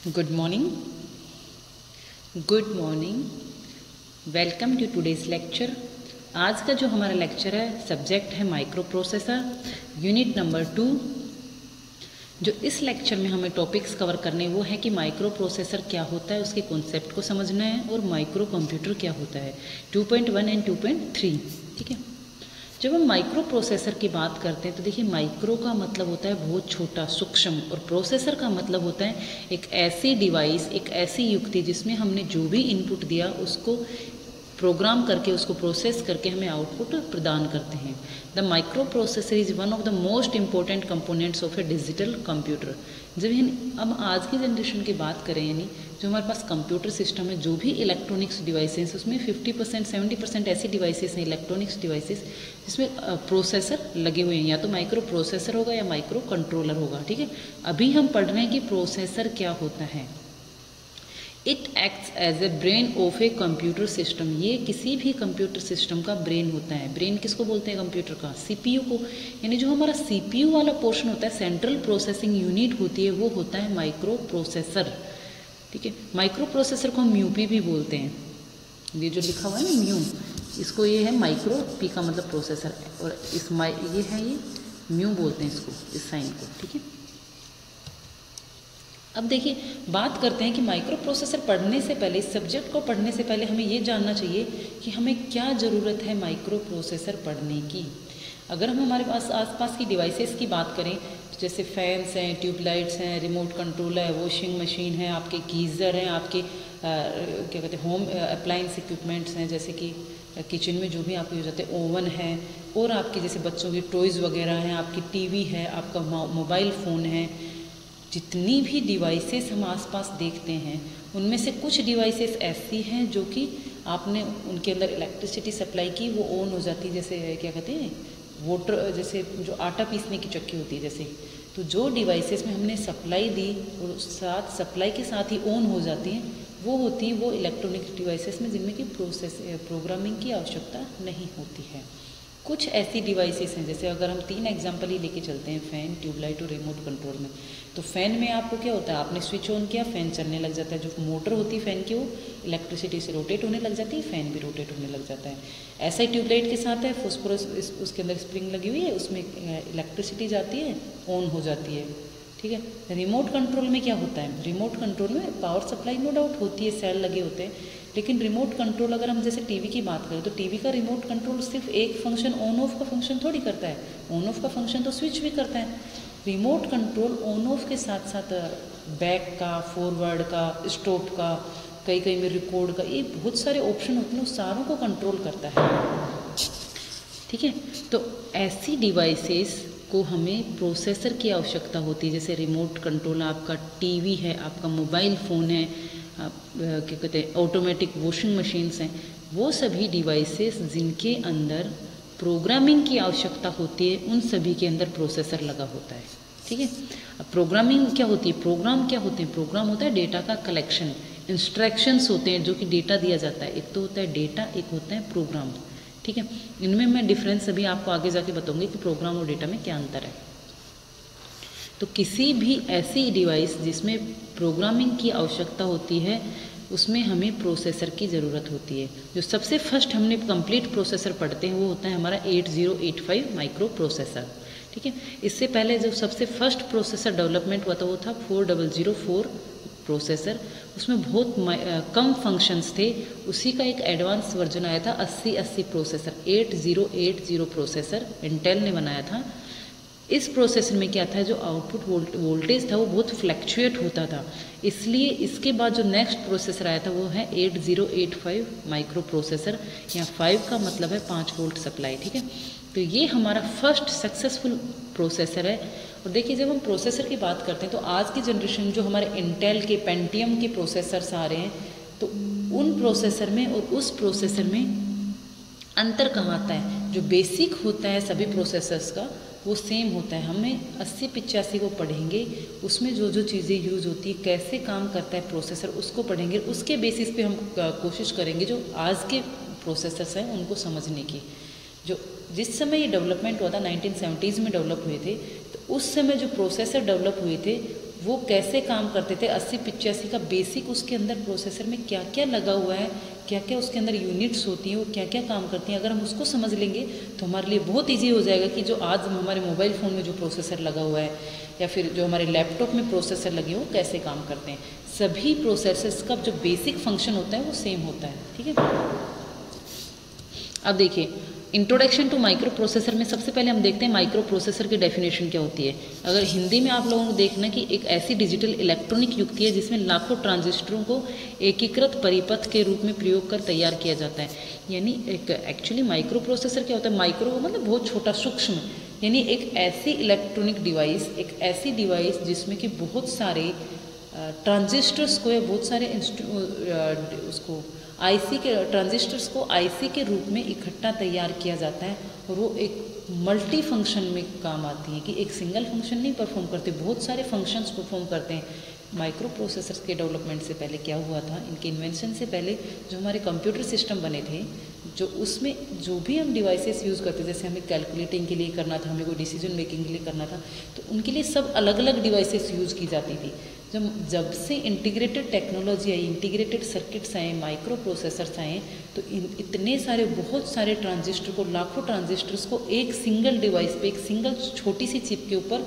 Good morning, welcome to today's lecture. आज का जो हमारा लेक्चर है, सब्जेक्ट है माइक्रो प्रोसेसर, यूनिट नंबर 2। जो इस लेक्चर में हमें टॉपिक्स कवर करने वो है कि माइक्रो प्रोसेसर क्या होता है, उसके कॉन्सेप्ट को समझना है, और माइक्रो कंप्यूटर क्या होता है 2.1 एंड 2.3। ठीक है, जब हम माइक्रो प्रोसेसर की बात करते हैं तो देखिए, माइक्रो का मतलब होता है बहुत छोटा, सूक्ष्म, और प्रोसेसर का मतलब होता है एक ऐसी डिवाइस, एक ऐसी युक्ति जिसमें हमने जो भी इनपुट दिया उसको प्रोग्राम करके, उसको प्रोसेस करके हमें आउटपुट प्रदान करते हैं। The micro processor is one of the most important components of A digital computer. जब हम आज की जनरेशन की बात करें, यानी जो हमारे पास कंप्यूटर सिस्टम है, जो भी इलेक्ट्रॉनिक्स डिवाइसेस, उसमें 50% 70% ऐसी डिवाइसेस हैं, इलेक्ट्रॉनिक्स डिवाइसेस, जिसमें प्रोसेसर लगे हुए हैं। या तो माइक्रो प्रोसेसर होगा या माइक्रो कंट्रोलर होगा। ठीक है, अभी हम पढ़ रहे हैं कि प्रोसेसर क्या होता है। It acts as a brain of a computer system. ये किसी भी कंप्यूटर सिस्टम का ब्रेन होता है। ब्रेन किसको बोलते हैं कंप्यूटर का? सीपीयू को। यानी जो हमारा सीपीयू वाला पोर्शन होता है, सेंट्रल प्रोसेसिंग यूनिट होती है, वो होता है माइक्रो प्रोसेसर। ठीक है, माइक्रो प्रोसेसर को हम म्यूपी भी बोलते हैं। ये जो लिखा हुआ है ना म्यू, इसको ये है माइक्रो, पी का मतलब प्रोसेसर, और इस ये है, ये म्यू बोलते हैं इसको, इस साइन को। ठीक है, अब देखिए, बात करते हैं कि माइक्रो प्रोसेसर पढ़ने से पहले, इस सब्जेक्ट को पढ़ने से पहले हमें ये जानना चाहिए कि हमें क्या ज़रूरत है माइक्रो प्रोसेसर पढ़ने की। अगर हम हमारे पास आसपास की डिवाइसेस की बात करें, जैसे फैंस हैं, ट्यूबलाइट्स हैं, रिमोट कंट्रोल है, वॉशिंग मशीन है, आपके गीज़र हैं, आपके क्या कहते हैं होम अप्लायंस इक्विपमेंट्स हैं, जैसे कि किचन में जो भी आपको यूज होते हैं, ओवन है, और आपके जैसे बच्चों की टॉयज़ वगैरह हैं, आपकी टीवी है, आपका मोबाइल फ़ोन है। जितनी भी डिवाइसेस हम आसपास देखते हैं, उनमें से कुछ डिवाइसेस ऐसी हैं जो कि आपने उनके अंदर इलेक्ट्रिसिटी सप्लाई की, वो ऑन हो जाती है। जैसे क्या कहते हैं, वाटर, जैसे जो आटा पीसने की चक्की होती है, जैसे, तो जो डिवाइसेस में हमने सप्लाई दी और साथ सप्लाई के साथ ही ऑन हो जाती हैं, वो होती है वो इलेक्ट्रॉनिक डिवाइसेस में जिनमें कि प्रोग्रामिंग की आवश्यकता नहीं होती है। कुछ ऐसी डिवाइसेस हैं, जैसे अगर हम 3 एग्जांपल ही लेके चलते हैं, फ़ैन, ट्यूबलाइट और रिमोट कंट्रोल में। तो फ़ैन में आपको क्या होता है, आपने स्विच ऑन किया, फ़ैन चलने लग जाता है। जो मोटर होती है फ़ैन की, वो इलेक्ट्रिसिटी से रोटेट होने लग जाती है, फ़ैन भी रोटेट होने लग जाता है। ऐसा ही ट्यूबलाइट के साथ है, फॉस्फोरस उसके अंदर स्प्रिंग लगी हुई है, उसमें इलेक्ट्रिसिटी जाती है, ऑन हो जाती है। ठीक है, रिमोट कंट्रोल में क्या होता है? रिमोट कंट्रोल में पावर सप्लाई नो डाउट होती है, सेल लगे होते हैं, लेकिन रिमोट कंट्रोल, अगर हम जैसे टीवी की बात करें, तो टीवी का रिमोट कंट्रोल सिर्फ एक फंक्शन, ऑन ऑफ का फंक्शन थोड़ी करता है। ऑन ऑफ का फंक्शन तो स्विच भी करता है। रिमोट कंट्रोल ऑन ऑफ के साथ साथ बैक का, फॉरवर्ड का, स्टॉप का, कई कई में रिकॉर्ड का, ये बहुत सारे ऑप्शन होते हैं, उस सारों को कंट्रोल करता है। ठीक है, तो ऐसी डिवाइसेस को हमें प्रोसेसर की आवश्यकता होती है। जैसे रिमोट कंट्रोल, आपका टीवी है, आपका मोबाइल फ़ोन है, क्या कहते हैं, ऑटोमेटिक वॉशिंग मशीन्स हैं, वो सभी डिवाइसेस जिनके अंदर प्रोग्रामिंग की आवश्यकता होती है, उन सभी के अंदर प्रोसेसर लगा होता है। ठीक है, अब प्रोग्रामिंग क्या होती है? प्रोग्राम क्या होते हैं? प्रोग्राम होता है डेटा का कलेक्शन, इंस्ट्रक्शंस होते हैं जो कि डेटा दिया जाता है। एक तो होता है डेटा, एक होता है प्रोग्राम। ठीक है, इनमें मैं डिफरेंस अभी आपको आगे जाके बताऊंगी कि प्रोग्राम और डेटा में क्या अंतर है। तो किसी भी ऐसी डिवाइस जिसमें प्रोग्रामिंग की आवश्यकता होती है, उसमें हमें प्रोसेसर की ज़रूरत होती है। जो सबसे फर्स्ट हमने कंप्लीट प्रोसेसर पढ़ते हैं, वो होता है हमारा 8085 माइक्रो प्रोसेसर। ठीक है, इससे पहले जो सबसे फर्स्ट प्रोसेसर डेवलपमेंट हुआ था, वो था 4004 प्रोसेसर। उसमें बहुत कम फंक्शंस थे। उसी का एक एडवांस वर्जन आया था 8080 प्रोसेसर, 8080 प्रोसेसर इंटेल ने बनाया था। इस प्रोसेसर में क्या था, जो आउटपुट वोल्टेज था वो बहुत फ्लैक्चुएट होता था, इसलिए इसके बाद जो नेक्स्ट प्रोसेसर आया था वो है 8085 माइक्रो प्रोसेसर। यहाँ 5 का मतलब है 5 वोल्ट सप्लाई। ठीक है, तो ये हमारा फर्स्ट सक्सेसफुल प्रोसेसर है। और देखिए, जब हम प्रोसेसर की बात करते हैं तो आज की जनरेशन जो हमारे इंटेल के पेंटियम के प्रोसेसर्स आ रहे हैं, तो उन प्रोसेसर में और उस प्रोसेसर में अंतर कहाँ आता है? जो बेसिक होता है सभी प्रोसेसर्स का, वो सेम होता है। हमें 8085 को पढ़ेंगे, उसमें जो जो चीज़ें यूज़ होती है, कैसे काम करता है प्रोसेसर, उसको पढ़ेंगे। उसके बेसिस पे हम कोशिश करेंगे जो आज के प्रोसेसर्स हैं उनको समझने की। जो जिस समय ये डेवलपमेंट हुआ था, 1970s में डेवलप हुए थे, तो उस समय जो प्रोसेसर डेवलप हुए थे वो कैसे काम करते थे 8085 का बेसिक उसके अंदर प्रोसेसर में क्या क्या लगा हुआ है, क्या क्या उसके अंदर यूनिट्स होती हैं, वो क्या क्या काम करती हैं, अगर हम उसको समझ लेंगे तो हमारे लिए बहुत इजी हो जाएगा कि जो आज हमारे मोबाइल फ़ोन में जो प्रोसेसर लगा हुआ है या फिर जो हमारे लैपटॉप में प्रोसेसर लगे हो कैसे काम करते हैं। सभी प्रोसेसर्स का जो बेसिक फंक्शन होता है वो सेम होता है, ठीक है। अब देखिए इंट्रोडक्शन टू माइक्रो प्रोसेसर में सबसे पहले हम देखते हैं माइक्रो प्रोसेसर की डेफिनेशन क्या होती है। अगर हिंदी में आप लोगों को देखना कि एक ऐसी डिजिटल इलेक्ट्रॉनिक युक्ति है जिसमें लाखों ट्रांजिस्टरों को एकीकृत परिपथ के रूप में प्रयोग कर तैयार किया जाता है। यानी एक एक्चुअली माइक्रो प्रोसेसर क्या होता है, माइक्रो मतलब बहुत छोटा, सूक्ष्म, यानी एक ऐसी इलेक्ट्रॉनिक डिवाइस, एक ऐसी डिवाइस जिसमें कि बहुत सारे ट्रांजिस्टर्स को या बहुत सारे उसको आईसी के ट्रांजिस्टर्स को आईसी के रूप में इकट्ठा तैयार किया जाता है और वो एक मल्टी फंक्शन में काम आती है कि एक सिंगल फंक्शन नहीं परफॉर्म करते, बहुत सारे फंक्शंस परफॉर्म करते हैं। माइक्रो प्रोसेसर्स के डेवलपमेंट से पहले क्या हुआ था, इनके इन्वेंशन से पहले जो हमारे कंप्यूटर सिस्टम बने थे, जो उसमें जो भी हम डिवाइसेस यूज़ करते थे, जैसे हमें कैलकुलेटिंग के लिए करना था, हमें कोई डिसीजन मेकिंग के लिए करना था, तो उनके लिए सब अलग अलग डिवाइसेस यूज़ की जाती थी। जब से इंटीग्रेटेड टेक्नोलॉजी आई, इंटीग्रेटेड सर्किट्स आए, माइक्रो प्रोसेसर्स आए, तो इतने सारे बहुत सारे ट्रांजिस्टर को, लाखों ट्रांजिस्टर्स को एक सिंगल डिवाइस पे, एक सिंगल छोटी सी चिप के ऊपर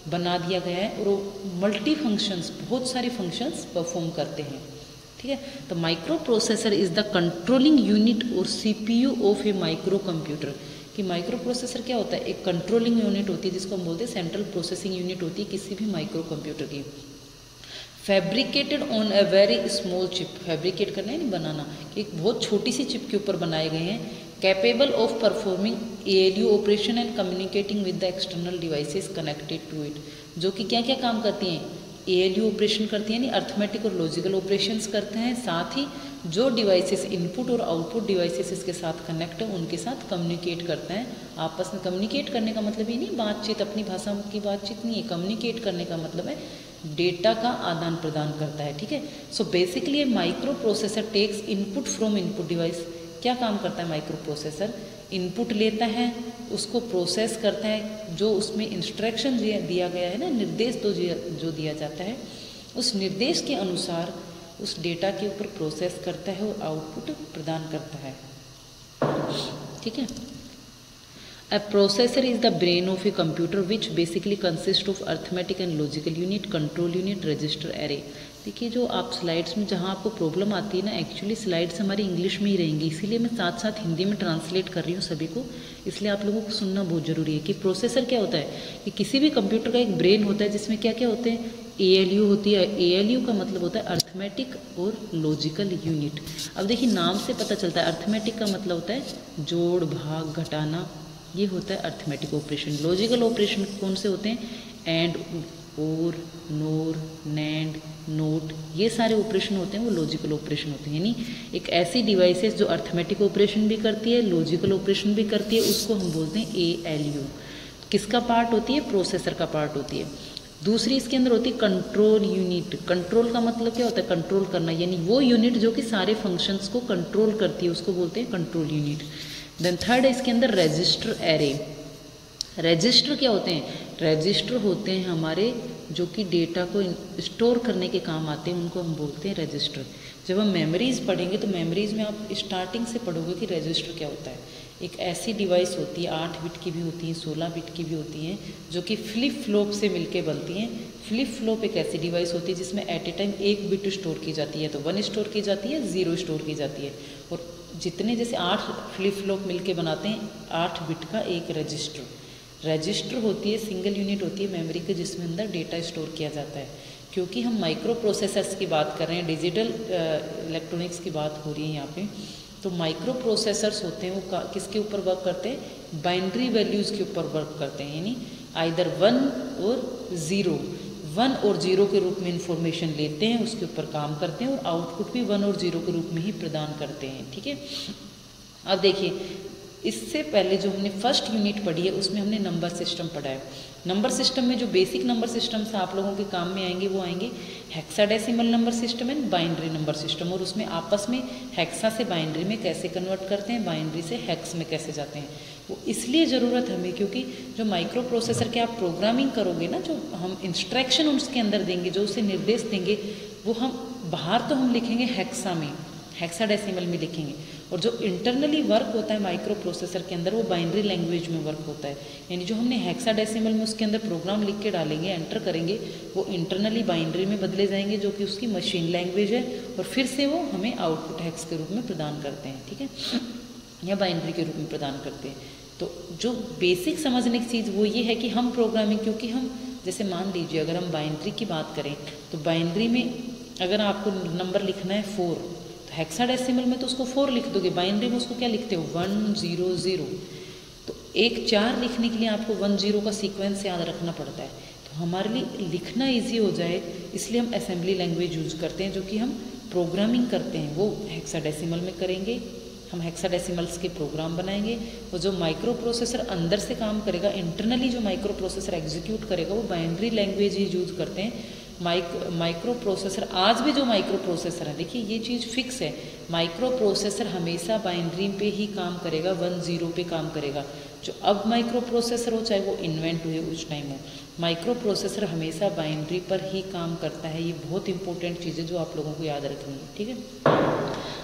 बना दिया गया है और वो मल्टी फंक्शंस, बहुत सारे फंक्शंस परफॉर्म करते हैं, ठीक है। तो microprocessor is the controlling unit और CPU of a microcomputer. कि माइक्रो प्रोसेसर क्या होता है, एक कंट्रोलिंग यूनिट होती है जिसको हम बोलते हैं सेंट्रल प्रोसेसिंग यूनिट होती है किसी भी माइक्रो कंप्यूटर की। Fabricated on a very small chip, fabricate करना है नहीं बनाना, कि एक बहुत छोटी सी चिप के ऊपर बनाए गए हैं। Capable of performing ALU operation and communicating with the external devices connected to it, जो कि क्या क्या काम करती हैं, ALU ऑपरेशन करती हैं, यानी अर्थमेटिक और लॉजिकल ऑपरेशंस करते हैं, साथ ही जो डिवाइसेस इनपुट और आउटपुट डिवाइसेस इसके साथ कनेक्ट है उनके साथ कम्युनिकेट करते हैं आपस में। कम्युनिकेट करने का मतलब ये नहीं बातचीत, अपनी भाषा की बातचीत नहीं है, कम्युनिकेट करने का मतलब है डेटा का आदान प्रदान करता है, ठीक है। So basically microprocessor takes input from input device. क्या काम करता है माइक्रो प्रोसेसर, इनपुट लेता है, उसको प्रोसेस करता है, जो उसमें इंस्ट्रक्शन दिया गया है ना, निर्देश जो दिया जाता है, उस निर्देश के अनुसार उस डेटा के ऊपर प्रोसेस करता है और आउटपुट प्रदान करता है, ठीक है। A processor is the brain of a computer which basically consists of arithmetic and logical unit, control unit, register array। देखिए जो आप स्लाइड्स में जहाँ आपको प्रॉब्लम आती है ना, एक्चुअली स्लाइड्स हमारी इंग्लिश में ही रहेंगी, इसीलिए मैं साथ साथ हिंदी में ट्रांसलेट कर रही हूँ सभी को, इसलिए आप लोगों को सुनना बहुत ज़रूरी है। कि प्रोसेसर क्या होता है, कि किसी भी कंप्यूटर का एक ब्रेन होता है जिसमें क्या क्या होते हैं, ALU होती है। ALU का मतलब होता है अर्थमेटिक और लॉजिकल यूनिट। अब देखिए नाम से पता चलता है, अर्थमेटिक का मतलब होता है जोड़, भाग, घटाना, ये होता है अर्थमेटिक ऑपरेशन। लॉजिकल ऑपरेशन कौन से होते हैं, एंड, और, नोर, नैंड, नोट, ये सारे ऑपरेशन होते हैं वो लॉजिकल ऑपरेशन होते हैं। यानी एक ऐसी डिवाइसेस जो अर्थमेटिक ऑपरेशन भी करती है, लॉजिकल ऑपरेशन भी करती है, उसको हम बोलते हैं ALU। किसका पार्ट होती है, प्रोसेसर का पार्ट होती है। दूसरी इसके अंदर होती है कंट्रोल यूनिट। कंट्रोल का मतलब क्या होता है, कंट्रोल करना, यानी वो यूनिट जो कि सारे फंक्शंस को कंट्रोल करती है उसको बोलते हैं कंट्रोल यूनिट। देन थर्ड है इसके अंदर रजिस्टर एरे। रजिस्टर क्या होते हैं, रजिस्टर होते हैं हमारे जो कि डेटा को स्टोर करने के काम आते हैं, उनको हम बोलते हैं रजिस्टर। जब हम मेमोरीज़ पढ़ेंगे तो मेमोरीज़ में आप स्टार्टिंग से पढ़ोगे कि रजिस्टर क्या होता है। एक ऐसी डिवाइस होती है, 8 बिट की भी होती हैं, 16 बिट की भी होती हैं, जो कि फ्लिप फ्लॉप से मिलके बनती हैं। फ्लिप फ्लॉप एक ऐसी डिवाइस होती है जिसमें at a time 1 bit store की जाती है, तो 1 स्टोर की जाती है, 0 स्टोर की जाती है। और जितने जैसे 8 फ्लिप फ्लॉप मिलके बनाते हैं 8 बिट का एक रजिस्टर। रजिस्टर होती है, सिंगल यूनिट होती है मेमोरी के, जिसमें अंदर डेटा स्टोर किया जाता है। क्योंकि हम माइक्रो प्रोसेसर्स की बात कर रहे हैं, डिजिटल इलेक्ट्रॉनिक्स की बात हो रही है यहाँ पे, तो माइक्रो प्रोसेसर्स होते हैं वो किसके ऊपर वर्क करते हैं, बाइनरी वैल्यूज़ के ऊपर वर्क करते हैं। यानी आइदर 1 और 0, 1 और 0 के रूप में इंफॉर्मेशन लेते हैं, उसके ऊपर काम करते हैं और आउटपुट भी 1 और 0 के रूप में ही प्रदान करते हैं, ठीक है। अब देखिए इससे पहले जो हमने फर्स्ट यूनिट पढ़ी है उसमें हमने नंबर सिस्टम पढ़ा है। नंबर सिस्टम में जो बेसिक नंबर सिस्टम्स आप लोगों के काम में आएंगे वो आएंगे hexadecimal number system and binary number system. और उसमें आपस में हेक्सा से बाइनरी में कैसे कन्वर्ट करते हैं, बाइनरी से हेक्स में कैसे जाते हैं। वो इसलिए ज़रूरत हमें क्योंकि जो माइक्रो प्रोसेसर के आप प्रोग्रामिंग करोगे ना, जो हम इंस्ट्रक्शन उसके अंदर देंगे, जो उसे निर्देश देंगे, वो हम बाहर तो हम लिखेंगे हेक्सा में, हेक्साडेसिमल में लिखेंगे, और जो इंटरनली वर्क होता है माइक्रो प्रोसेसर के अंदर वो बाइनरी लैंग्वेज में वर्क होता है। यानी जो हमने हेक्साडेसिमल में उसके अंदर प्रोग्राम लिख के डालेंगे, एंटर करेंगे, वो इंटरनली बाइनरी में बदले जाएंगे जो कि उसकी मशीन लैंग्वेज है, और फिर से वो हमें आउटपुट हेक्स के रूप में प्रदान करते हैं, ठीक है, या बाइनरी के रूप में प्रदान करते हैं। तो जो बेसिक समझने की चीज़ वो ये है कि हम प्रोग्रामिंग, क्योंकि हम जैसे मान लीजिए अगर हम बाइनरी की बात करें तो बाइनरी में अगर आपको नंबर लिखना है 4, तो हेक्साडेसिमल में तो उसको 4 लिख दोगे, बाइनरी में उसको क्या लिखते हो 100। तो एक 4 लिखने के लिए आपको 10 का सीक्वेंस याद रखना पड़ता है। तो हमारे लिए लिखना ईजी हो जाए इसलिए हम असेंबली लैंग्वेज यूज करते हैं, जो कि हम प्रोग्रामिंग करते हैं वो हेक्साडेसिमल में करेंगे, हम हेक्साडेसिमल्स के प्रोग्राम बनाएंगे। वो जो माइक्रो प्रोसेसर अंदर से काम करेगा, इंटरनली जो माइक्रो प्रोसेसर एग्जीक्यूट करेगा, वो बाइनरी लैंग्वेज ही यूज करते हैं। माइक्रो प्रोसेसर, आज भी जो माइक्रो प्रोसेसर है, देखिए ये चीज़ फिक्स है, माइक्रो प्रोसेसर हमेशा बाइनरी पे ही काम करेगा, 10 पे काम करेगा। जो अब माइक्रो प्रोसेसर हो, चाहे वो इन्वेंट हुए उस टाइम हो, माइक्रो प्रोसेसर हमेशा बाइनरी पर ही काम करता है। ये बहुत इंपॉर्टेंट चीज़ है जो आप लोगों को याद रखनी है, ठीक है।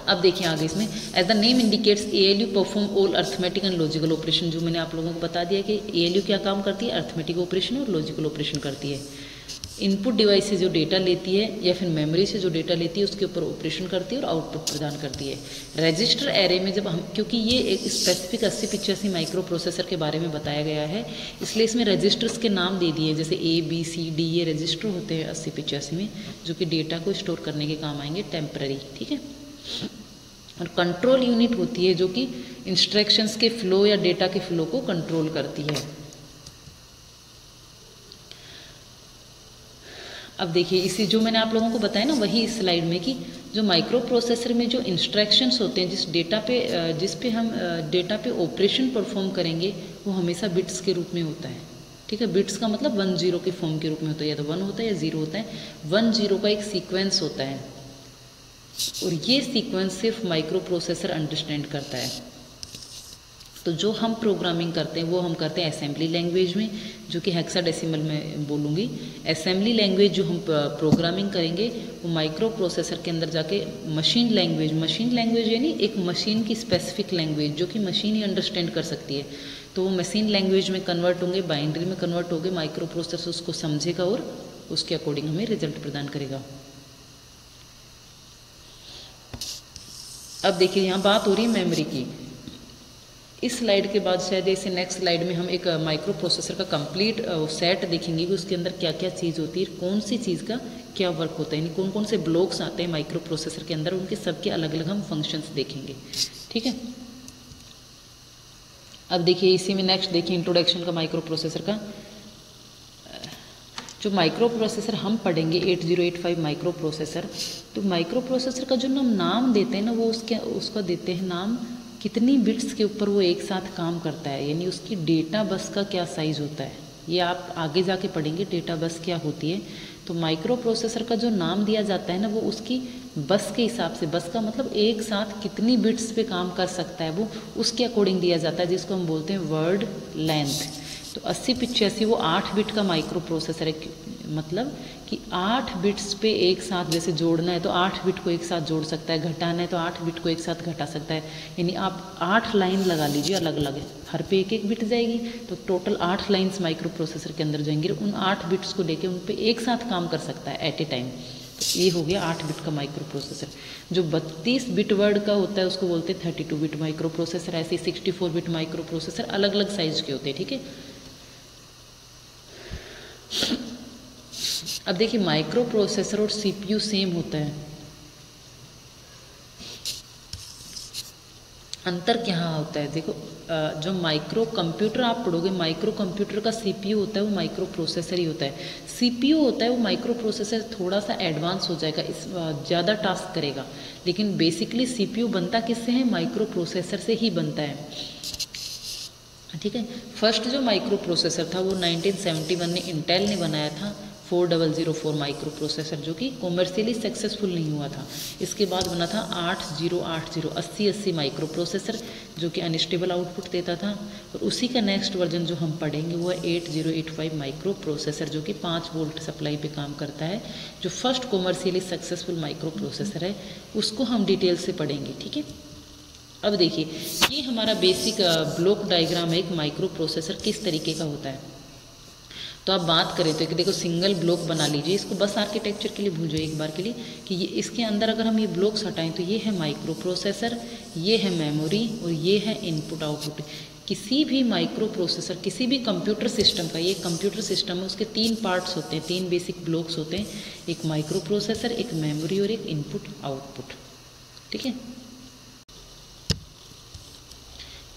अब देखिए आगे इसमें, as the name indicates ALU perform all arithmetic and logical operation. जो मैंने आप लोगों को बता दिया कि ALU क्या काम करती है, अर्थमेटिक ऑपरेशन और लॉजिकल ऑपरेशन करती है। इनपुट डिवाइस से जो डेटा लेती है या फिर मेमोरी से जो डेटा लेती है उसके ऊपर ऑपरेशन करती है और आउटपुट प्रदान करती है। रजिस्टर एरे में जब हम, क्योंकि ये एक स्पेसिफिक 8085 माइक्रो प्रोसेसर के बारे में बताया गया है, इसलिए इसमें रजिस्टर्स के नाम दे दिए, जैसे A B C D, ये रजिस्टर होते हैं 8085 में, जो कि डेटा को स्टोर करने के काम आएंगे टेम्पररी, ठीक है। और कंट्रोल यूनिट होती है जो कि इंस्ट्रक्शंस के फ्लो या डेटा के फ्लो को कंट्रोल करती है। अब देखिए इसी जो मैंने आप लोगों को बताया ना, वही इस स्लाइड में कि जो माइक्रो प्रोसेसर में जो इंस्ट्रक्शंस होते हैं, जिस पे हम डेटा पे ऑपरेशन परफॉर्म करेंगे, वो हमेशा बिट्स के रूप में होता है, ठीक है। बिट्स का मतलब 10 के फॉर्म के रूप में होता है, या तो 1 होता है या 0 होता है। 10 का एक सीक्वेंस होता है और ये सीक्वेंस सिर्फ माइक्रो प्रोसेसर अंडरस्टैंड करता है। तो जो हम प्रोग्रामिंग करते हैं वो हम करते हैं असेंबली लैंग्वेज में, जो कि हेक्साडेसिमल में बोलूँगी। असेंबली लैंग्वेज जो हम प्रोग्रामिंग करेंगे वो माइक्रो प्रोसेसर के अंदर जाके मशीन लैंग्वेज यानी एक मशीन की स्पेसिफिक लैंग्वेज जो कि मशीन ही अंडरस्टैंड कर सकती है, तो वो मशीन लैंग्वेज में कन्वर्ट होंगे, बाइनरी में कन्वर्ट होंगे, माइक्रो प्रोसेसर उसको समझेगा और उसके अकॉर्डिंग हमें रिजल्ट प्रदान करेगा। अब देखिए यहाँ बात हो रही है मेमोरी की। इस स्लाइड के बाद शायद इसे नेक्स्ट स्लाइड में हम एक माइक्रो प्रोसेसर का कंप्लीट सेट देखेंगे कि उसके अंदर क्या क्या चीज़ होती है, कौन सी चीज़ का क्या वर्क होता है, यानी कौन कौन से ब्लॉक्स आते हैं माइक्रो प्रोसेसर के अंदर, उनके सबके अलग अलग हम फंक्शंस देखेंगे, ठीक है। अब देखिए इसी में नेक्स्ट देखिए इंट्रोडक्शन का माइक्रो प्रोसेसर का। जो माइक्रो प्रोसेसर हम पढ़ेंगे 8085 माइक्रो प्रोसेसर, तो माइक्रो प्रोसेसर का जो हम नाम देते हैं ना, वो उसका देते हैं नाम कितनी बिट्स के ऊपर वो एक साथ काम करता है, यानी उसकी डेटा बस का क्या साइज़ होता है, ये आप आगे जाके पढ़ेंगे डेटा बस क्या होती है। तो माइक्रो प्रोसेसर का जो नाम दिया जाता है ना, वो उसकी बस के हिसाब से, बस का मतलब एक साथ कितनी बिट्स पे काम कर सकता है, वो उसके अकॉर्डिंग दिया जाता है, जिसको हम बोलते हैं वर्ड लेंथ। तो 8085 वो 8 बिट का माइक्रो प्रोसेसर है, मतलब कि 8 बिट्स पे एक साथ जैसे जोड़ना है तो 8 बिट को एक साथ जोड़ सकता है, घटाना है तो 8 बिट को एक साथ घटा सकता है। यानी आप 8 लाइन लगा लीजिए अलग अलग, हर पे एक एक बिट जाएगी, तो टोटल 8 लाइन्स माइक्रो प्रोसेसर के अंदर जाएंगी। उन 8 बिट्स को लेके उन पे एक साथ काम कर सकता है एट ए टाइम। तो ये हो गया 8 बिट का माइक्रो प्रोसेसर। जो 32 बिट वर्ड का होता है उसको बोलते हैं 32 बिट माइक्रो प्रोसेसर। ऐसे 64 बिट माइक्रो प्रोसेसर अलग अलग साइज के होते हैं, ठीक है। अब देखिए माइक्रो प्रोसेसर और सीपीयू सेम होता है, अंतर क्या होता है देखो। जो माइक्रो कंप्यूटर आप पढ़ोगे, माइक्रो कंप्यूटर का सीपीयू होता है वो माइक्रो प्रोसेसर ही होता है। सीपीयू होता है वो माइक्रो प्रोसेसर थोड़ा सा एडवांस हो जाएगा, ज़्यादा टास्क करेगा, लेकिन बेसिकली सीपीयू बनता किससे है, माइक्रो प्रोसेसर से ही बनता है, ठीक है। फर्स्ट जो माइक्रो प्रोसेसर था वो 1971 में इंटेल ने बनाया था। 4004 माइक्रो प्रोसेसर, जो कि कॉमर्शियली सक्सेसफुल नहीं हुआ था। इसके बाद बना था 8080 माइक्रो प्रोसेसर, जो कि अनस्टेबल आउटपुट देता था। और उसी का नेक्स्ट वर्जन जो हम पढ़ेंगे वो है 8085 माइक्रो प्रोसेसर, जो कि 5 वोल्ट सप्लाई पे काम करता है। जो first commercially successful micro processor है उसको हम डिटेल से पढ़ेंगे, ठीक है। अब देखिए, ये हमारा बेसिक ब्लॉक डायग्राम है एक माइक्रो प्रोसेसर किस तरीके का होता है। तो आप बात करें तो एक देखो सिंगल ब्लॉक बना लीजिए, इसको बस आर्किटेक्चर के लिए भूल जाइए एक बार के लिए कि ये इसके अंदर अगर हम ये ब्लॉक्स हटाएं तो ये है माइक्रो प्रोसेसर, ये है मेमोरी और ये है इनपुट आउटपुट। किसी भी माइक्रो प्रोसेसर, किसी भी कंप्यूटर सिस्टम का, ये कंप्यूटर सिस्टम है, उसके 3 पार्ट्स होते हैं, 3 बेसिक ब्लॉक्स होते हैं, एक माइक्रो प्रोसेसर, एक मेमोरी और एक इनपुट आउटपुट, ठीक है।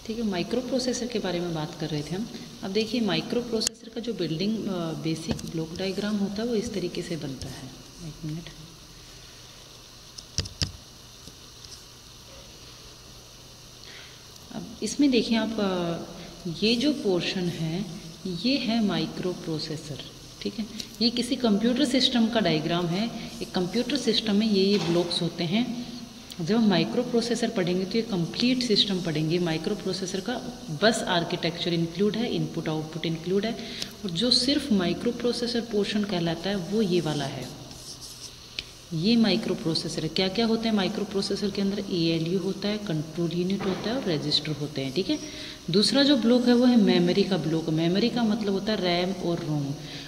ठीक है, माइक्रो प्रोसेसर के बारे में बात कर रहे थे हम। अब देखिए, माइक्रो प्रोसेसर का जो बिल्डिंग बेसिक ब्लॉक डायग्राम होता है वो इस तरीके से बनता है। एक मिनट, अब इसमें देखिए आप, ये जो पोर्शन है ये है माइक्रो प्रोसेसर, ठीक है। ये किसी कंप्यूटर सिस्टम का डायग्राम है। एक कंप्यूटर सिस्टम में ये ब्लॉक्स होते हैं। जब हम माइक्रो प्रोसेसर पढ़ेंगे तो ये कंप्लीट सिस्टम पढ़ेंगे। माइक्रो प्रोसेसर का बस आर्किटेक्चर इंक्लूड है, इनपुट आउटपुट इंक्लूड है, और जो सिर्फ माइक्रो प्रोसेसर पोर्शन कहलाता है वो ये वाला है। ये माइक्रो प्रोसेसर है। क्या क्या होता है माइक्रो प्रोसेसर के अंदर? ALU होता है, कंट्रोल यूनिट होता है और रजिस्टर होते हैं, ठीक है। दूसरा जो ब्लॉक है वो है मेमोरी का ब्लॉक। मेमोरी का मतलब होता है रैम और रोम।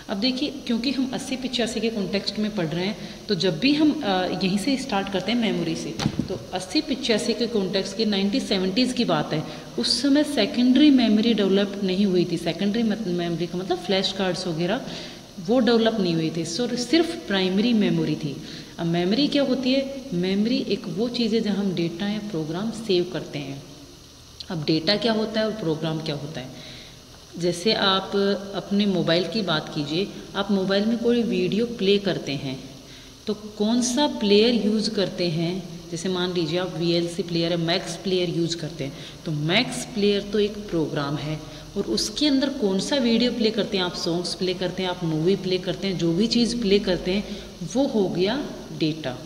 अब देखिए, क्योंकि हम 8085 के कॉन्टेक्स्ट में पढ़ रहे हैं, तो जब भी हम यहीं से स्टार्ट करते हैं मेमोरी से, तो 8085 के कॉन्टेक्स्ट की 1970s की बात है। उस समय सेकेंडरी मेमोरी डेवलप नहीं हुई थी। सेकेंडरी मेमोरी का मतलब फ्लैश कार्ड्स वगैरह वो डेवलप नहीं हुई थी, सिर्फ प्राइमरी मेमोरी थी। अब मेमोरी क्या होती है? मेमोरी एक वो चीज़ है जहाँ हम डेटा या प्रोग्राम सेव करते हैं। अब डेटा क्या होता है और प्रोग्राम क्या होता है? जैसे आप अपने मोबाइल की बात कीजिए, आप मोबाइल में कोई वीडियो प्ले करते हैं तो कौन सा प्लेयर यूज़ करते हैं? जैसे मान लीजिए आप VLC प्लेयर है, मैक्स प्लेयर यूज़ करते हैं, तो मैक्स प्लेयर तो एक प्रोग्राम है और उसके अंदर कौन सा वीडियो प्ले करते हैं? आप सॉन्ग्स प्ले करते हैं, आप मूवी प्ले करते हैं, जो भी चीज़ प्ले करते हैं वो हो गया डेटा।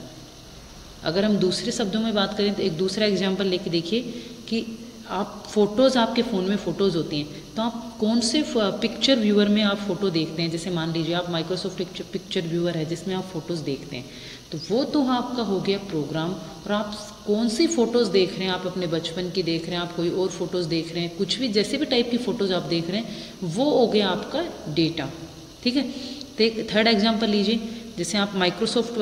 अगर हम दूसरे शब्दों में बात करें तो एक दूसरा एग्जांपल लेके देखिए कि आप फ़ोटोज़, आपके फ़ोन में फ़ोटोज़ होती हैं, तो आप कौन से पिक्चर व्यूअर में आप फ़ोटो देखते हैं? जैसे मान लीजिए आप माइक्रोसॉफ्ट पिक्चर व्यूअर है जिसमें आप फ़ोटोज़ देखते हैं, तो वो तो आपका हो गया प्रोग्राम। और आप कौन सी फ़ोटोज़ देख रहे हैं? आप अपने बचपन की देख रहे हैं, आप कोई और फ़ोटोज़ देख रहे हैं, कुछ भी जैसे भी टाइप की फ़ोटोज़ आप देख रहे हैं वो हो गया आपका डेटा, ठीक है। तो एक थर्ड एग्जांपल लीजिए, जैसे आप माइक्रोसॉफ्ट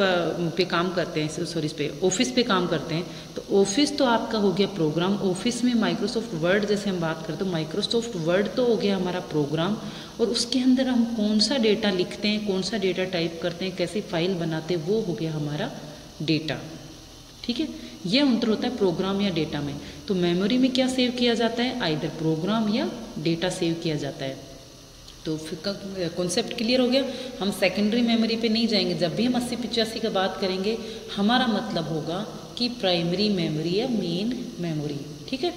पे काम करते हैं, सॉरी इस पे ऑफिस पे काम करते हैं, तो ऑफिस तो आपका हो गया प्रोग्राम। ऑफिस में माइक्रोसॉफ्ट वर्ड जैसे हम बात करते हैं, तो माइक्रोसॉफ्ट वर्ड तो हो गया हमारा प्रोग्राम, और उसके अंदर हम कौन सा डेटा लिखते हैं, कौन सा डेटा टाइप करते हैं, कैसी फाइल बनाते हैं, वो हो गया हमारा डेटा, ठीक है। ये अंतर होता है प्रोग्राम या डेटा में। तो मेमोरी में क्या सेव किया जाता है? आइदर प्रोग्राम या डेटा सेव किया जाता है। तो फिर कॉन्सेप्ट क्लियर हो गया। हम सेकेंडरी मेमोरी पे नहीं जाएंगे। जब भी हम 8085 का बात करेंगे हमारा मतलब होगा कि प्राइमरी मेमोरी या मेन मेमोरी, ठीक है।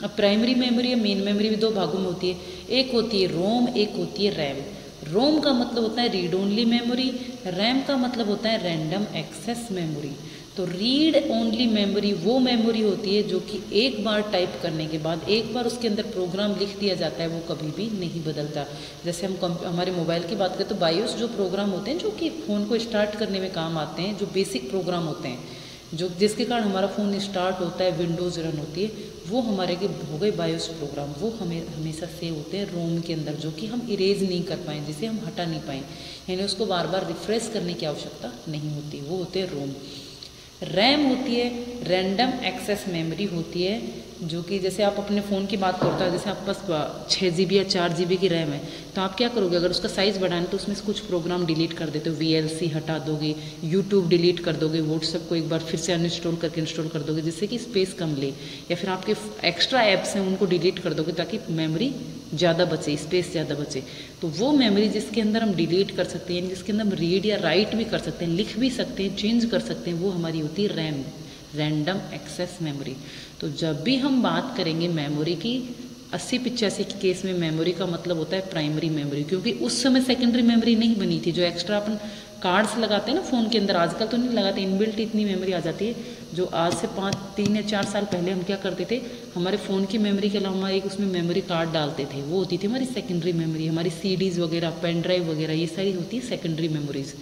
अब प्राइमरी मेमोरी या मेन मेमोरी भी दो भागों में होती है, एक होती है रोम, एक होती है रैम। रोम का मतलब होता है रीड ओनली मेमोरी, रैम का मतलब होता है रैंडम एक्सेस मेमोरी। तो रीड ओनली मेमोरी वो मेमोरी होती है जो कि एक बार टाइप करने के बाद, एक बार उसके अंदर प्रोग्राम लिख दिया जाता है, वो कभी भी नहीं बदलता। जैसे हम हमारे मोबाइल की बात करें तो बायोस जो प्रोग्राम होते हैं जो कि फ़ोन को स्टार्ट करने में काम आते हैं, जो बेसिक प्रोग्राम होते हैं, जो जिसके कारण हमारा फ़ोन स्टार्ट होता है, विंडोज़ रन होती है, वो हमारे के हो गए बायोस प्रोग्राम। वो हमें हमेशा सेव होते हैं रोम के अंदर, जो कि हम इरेज नहीं कर पाएँ, जिसे हम हटा नहीं पाएँ, यानी उसको बार बार रिफ्रेश करने की आवश्यकता नहीं होती, वो होते हैं रोम। रैम होती है रैंडम एक्सेस मेमोरी होती है, जो कि जैसे आप अपने फ़ोन की बात करते हो, जैसे आपके पास 6 GB या 4 GB की रैम है, तो आप क्या करोगे? अगर उसका साइज़ बढ़ाना तो उसमें से कुछ प्रोग्राम डिलीट कर देते हो, VLC हटा दोगे, यूट्यूब डिलीट कर दोगे, व्हाट्सएप को एक बार फिर से अनइंस्टॉल करके इंस्टॉल कर दोगे जिससे कि स्पेस कम ले, या फिर आपके एक्स्ट्रा ऐप्स हैं उनको डिलीट कर दोगे ताकि मेमोरी ज़्यादा बचे, स्पेस ज़्यादा बचे। तो वो मेमोरी जिसके अंदर हम डिलीट कर सकते हैं, जिसके अंदर हम रीड या राइट भी कर सकते हैं, लिख भी सकते हैं, चेंज कर सकते हैं, वो हमारी होती है रैम, रैंडम एक्सेस मेमोरी। तो जब भी हम बात करेंगे मेमोरी की 80-85 के केस में मेमोरी का मतलब होता है प्राइमरी मेमोरी, क्योंकि उस समय सेकेंडरी मेमोरी नहीं बनी थी। जो एक्स्ट्रा अपन कार्ड्स लगाते हैं ना फ़ोन के अंदर, आजकल तो नहीं लगाते, इनबिल्ट इतनी मेमोरी आ जाती है। जो आज से 3 या 4 साल पहले हम क्या करते थे, हमारे फ़ोन की मेमोरी के अलावा एक उसमें मेमोरी कार्ड डालते थे, वो होती थी हमारी सेकेंडरी मेमोरी। हमारी CDs वगैरह, पेन ड्राइव वगैरह, ये सारी होती है सेकेंडरी मेमोरीज।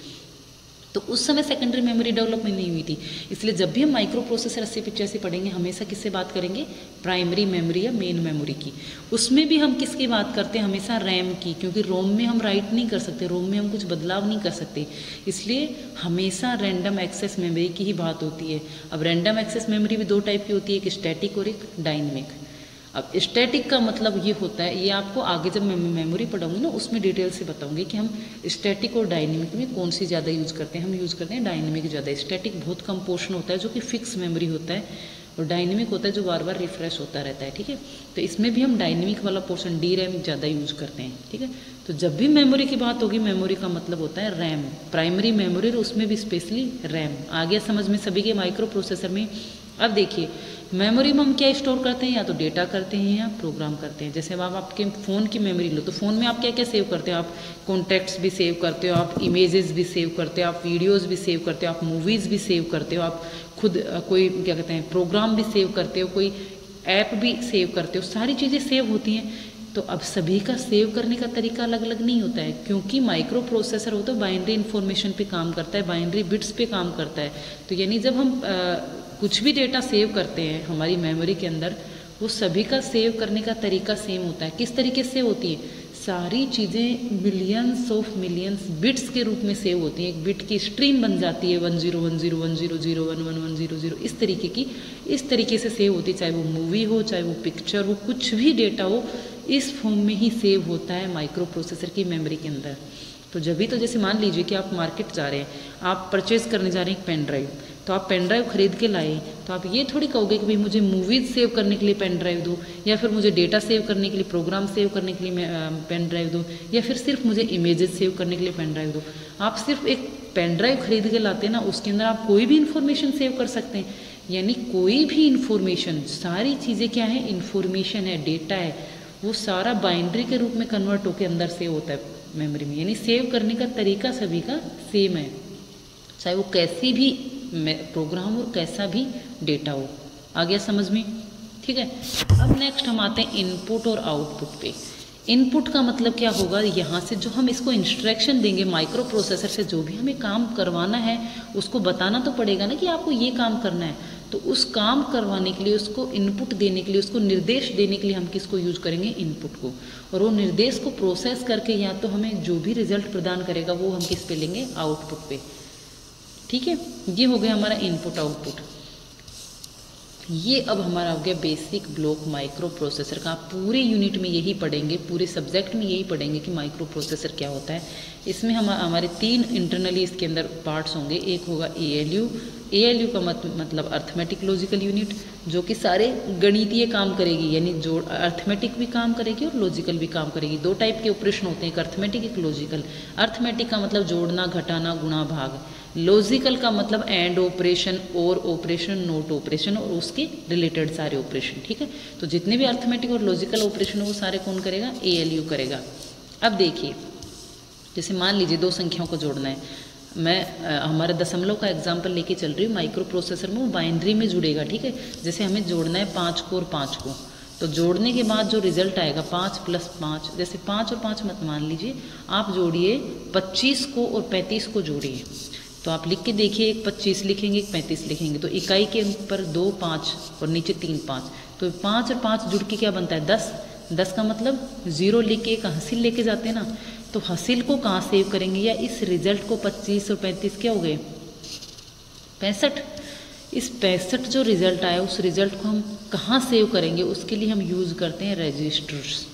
तो उस समय सेकेंडरी मेमोरी डेवलपमेंट नहीं हुई थी, इसलिए जब भी हम माइक्रो प्रोसेसर 8085 पढ़ेंगे हमेशा किससे बात करेंगे, प्राइमरी मेमोरी या मेन मेमोरी की। उसमें भी हम किसकी बात करते हैं, हमेशा रैम की, क्योंकि रोम में हम राइट नहीं कर सकते, रोम में हम कुछ बदलाव नहीं कर सकते, इसलिए हमेशा रैंडम एक्सेस मेमोरी की ही बात होती है। अब रैंडम एक्सेस मेमोरी भी 2 टाइप की होती है, एक स्टैटिक और एक डायनेमिक। अब स्टैटिक का मतलब ये होता है, ये आपको आगे जब मैं मेमोरी पढ़ाऊंगी ना उसमें डिटेल से बताऊंगी कि हम स्टैटिक और डायनेमिक में कौन सी ज़्यादा यूज़ करते हैं। हम यूज़ करते हैं डायनेमिक ज़्यादा। स्टैटिक बहुत कम पोर्शन होता है जो कि फिक्स मेमोरी होता है, और डायनेमिक होता है जो बार बार रिफ्रेश होता रहता है, ठीक है। तो इसमें भी हम डायनेमिक वाला पोर्शन DRAM ज़्यादा यूज़ करते हैं, ठीक है। तो जब भी मेमोरी की बात होगी, मेमोरी का मतलब होता है रैम, प्राइमरी मेमोरी, और उसमें भी स्पेशली रैम। आ गया समझ में सभी के माइक्रो प्रोसेसर में। अब देखिए मेमोरी में हम क्या स्टोर करते हैं, या तो डेटा करते हैं या प्रोग्राम करते हैं। जैसे अब आप आपके फ़ोन की मेमोरी लो, तो फ़ोन में आप क्या क्या सेव करते हो, आप कॉन्टैक्ट्स भी सेव करते हो, आप इमेजेस भी सेव करते हो, आप वीडियोज़ भी सेव करते हो, आप मूवीज़ भी सेव करते हो, आप खुद कोई क्या कहते हैं प्रोग्राम भी सेव करते हो, कोई ऐप भी सेव करते हो, सारी चीज़ें सेव होती हैं। तो अब सभी का सेव करने का तरीका अलग अलग नहीं होता है, क्योंकि माइक्रो प्रोसेसर हो तो बाइनरी इन्फॉर्मेशन पे काम करता है, बाइनरी बिट्स पे काम करता है। तो यानी जब हम कुछ भी डेटा सेव करते हैं हमारी मेमोरी के अंदर, वो सभी का सेव करने का तरीका सेम होता है। किस तरीके से होती है, सारी चीज़ें मिलियंस ऑफ मिलियंस बिट्स के रूप में सेव होती हैं। एक बिट की स्ट्रीम बन जाती है 101010011110 इस तरीके से सेव होती है। चाहे वो मूवी हो, चाहे वो पिक्चर हो, कुछ भी डेटा हो, इस फॉर्म में ही सेव होता है माइक्रो प्रोसेसर की मेमोरी के अंदर। तो जब भी, तो जैसे मान लीजिए कि आप मार्केट जा रहे हैं, आप परचेज़ करने जा रहे हैं एक पेन ड्राइव, तो आप पेन ड्राइव खरीद के लाए, तो आप ये थोड़ी कहोगे कि भाई मुझे मूवीज़ सेव करने के लिए पेन ड्राइव दो, या फिर मुझे डेटा सेव करने के लिए, प्रोग्राम सेव करने के लिए पेन ड्राइव दो, या फिर सिर्फ मुझे इमेजेस सेव करने के लिए पेन ड्राइव दो। आप सिर्फ एक पेन ड्राइव खरीद के लाते हैं ना, उसके अंदर आप कोई भी इन्फॉर्मेशन सेव कर सकते हैं। यानी कोई भी इन्फॉर्मेशन, सारी चीज़ें क्या है, इन्फॉर्मेशन है, डेटा है, वो सारा बाइनरी के रूप में कन्वर्ट होकर अंदर सेव होता है मेमोरी में। यानी सेव करने का तरीका सभी का सेम है, चाहे वो कैसी भी प्रोग्राम और कैसा भी डेटा हो। आ गया समझ में, ठीक है। अब नेक्स्ट हम आते हैं इनपुट और आउटपुट पे। इनपुट का मतलब क्या होगा, यहाँ से जो हम इसको इंस्ट्रक्शन देंगे माइक्रो प्रोसेसर से, जो भी हमें काम करवाना है उसको बताना तो पड़ेगा ना कि आपको ये काम करना है। तो उस काम करवाने के लिए, उसको इनपुट देने के लिए, उसको निर्देश देने के लिए हम किसको यूज करेंगे, इनपुट को। और वो निर्देश को प्रोसेस करके या तो हमें जो भी रिजल्ट प्रदान करेगा वो हम किस पे लेंगे, आउटपुट पे, ठीक है। ये हो गया हमारा इनपुट आउटपुट। ये अब हमारा हो गया बेसिक ब्लॉक माइक्रो प्रोसेसर का। आप पूरे यूनिट में यही पढ़ेंगे, पूरे सब्जेक्ट में यही पढ़ेंगे कि माइक्रो प्रोसेसर क्या होता है। इसमें हमारे 3 इंटरनली इसके अंदर पार्ट्स होंगे। एक होगा ALU का मतलब अर्थमेटिक लॉजिकल यूनिट, जो कि सारे गणितीय काम करेगी, यानी जोड़ अर्थमेटिक भी काम करेगी और लॉजिकल भी काम करेगी। 2 टाइप के ऑपरेशन होते हैं, एक अर्थमेटिक एक लॉजिकल। अर्थमेटिक का मतलब जोड़ना, घटाना, गुणा, भाग। लॉजिकल का मतलब एंड ऑपरेशन, और ऑपरेशन, नोट ऑपरेशन और उसके रिलेटेड सारे ऑपरेशन, ठीक है। तो जितने भी अर्थमेटिक और लॉजिकल ऑपरेशन हो वो सारे कौन करेगा, ALU करेगा। अब देखिए, जैसे मान लीजिए 2 संख्याओं को जोड़ना है, मैं हमारे दशमलव का एग्जाम्पल लेके चल रही हूँ। माइक्रो प्रोसेसर में वो बाइनरी में जुड़ेगा, ठीक है। जैसे हमें जोड़ना है 5 को और 5 को, तो जोड़ने के बाद जो रिजल्ट आएगा 5 + 5, जैसे 5 और 5 मत मान लीजिए, आप जोड़िए 25 को और 35 को जोड़िए। तो आप लिख के देखिए, एक 25 लिखेंगे, एक 35 लिखेंगे, तो इकाई के ऊपर 2 5 और नीचे 3 5, तो 5 और 5 जुड़ के क्या बनता है, 10। 10 का मतलब 0 लिख के एक हासिल लेके जाते हैं ना, तो हासिल को कहाँ सेव करेंगे, या इस रिजल्ट को 25 और 35 क्या हो गए, 65। इस 65 जो रिजल्ट आया, उस रिजल्ट को हम कहाँ सेव करेंगे, उसके लिए हम यूज़ करते हैं रजिस्टर्स,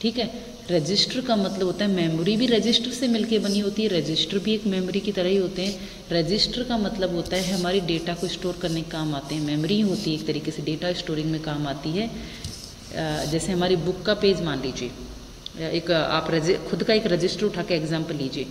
ठीक है। रजिस्टर का मतलब होता है, मेमोरी भी रजिस्टर से मिलके बनी होती है, रजिस्टर भी एक मेमोरी की तरह ही होते हैं। रजिस्टर का मतलब होता है हमारी डेटा को स्टोर करने के काम आते हैं। मेमोरी होती है एक तरीके से डेटा स्टोरिंग में काम आती है। जैसे हमारी बुक का पेज मान लीजिए, एक आप खुद का एक रजिस्टर उठा के एग्जाम्पल लीजिए,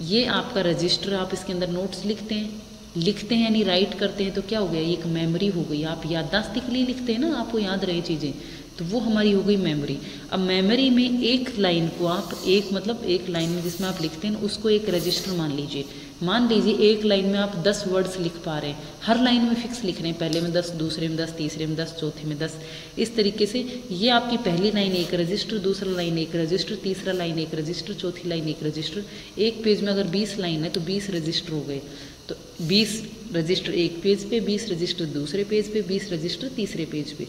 ये आपका रजिस्टर, आप इसके अंदर नोट्स लिखते हैं यानी राइट करते हैं, तो क्या हो गया, ये एक मेमोरी हो गई। आप याददाश्त के लिए लिखते हैं ना, आपको याद रहे चीज़ें, तो वो हमारी हो गई मेमोरी। अब मेमोरी में एक लाइन को आप एक लाइन में जिसमें आप लिखते हैं उसको एक रजिस्टर मान लीजिए। मान लीजिए एक लाइन में आप 10 वर्ड्स लिख पा रहे हैं, हर लाइन में फिक्स लिख रहे हैं, पहले में 10, दूसरे में 10, तीसरे में 10, चौथे में 10, इस तरीके से ये आपकी पहली लाइन एक रजिस्टर, दूसरा लाइन एक रजिस्टर, तीसरा लाइन एक रजिस्टर, चौथी लाइन एक रजिस्टर। एक पेज में अगर 20 लाइन है तो 20 रजिस्टर हो गए। तो 20 रजिस्टर एक पेज पे, 20 रजिस्टर दूसरे पेज पे, 20 रजिस्टर तीसरे पेज पे।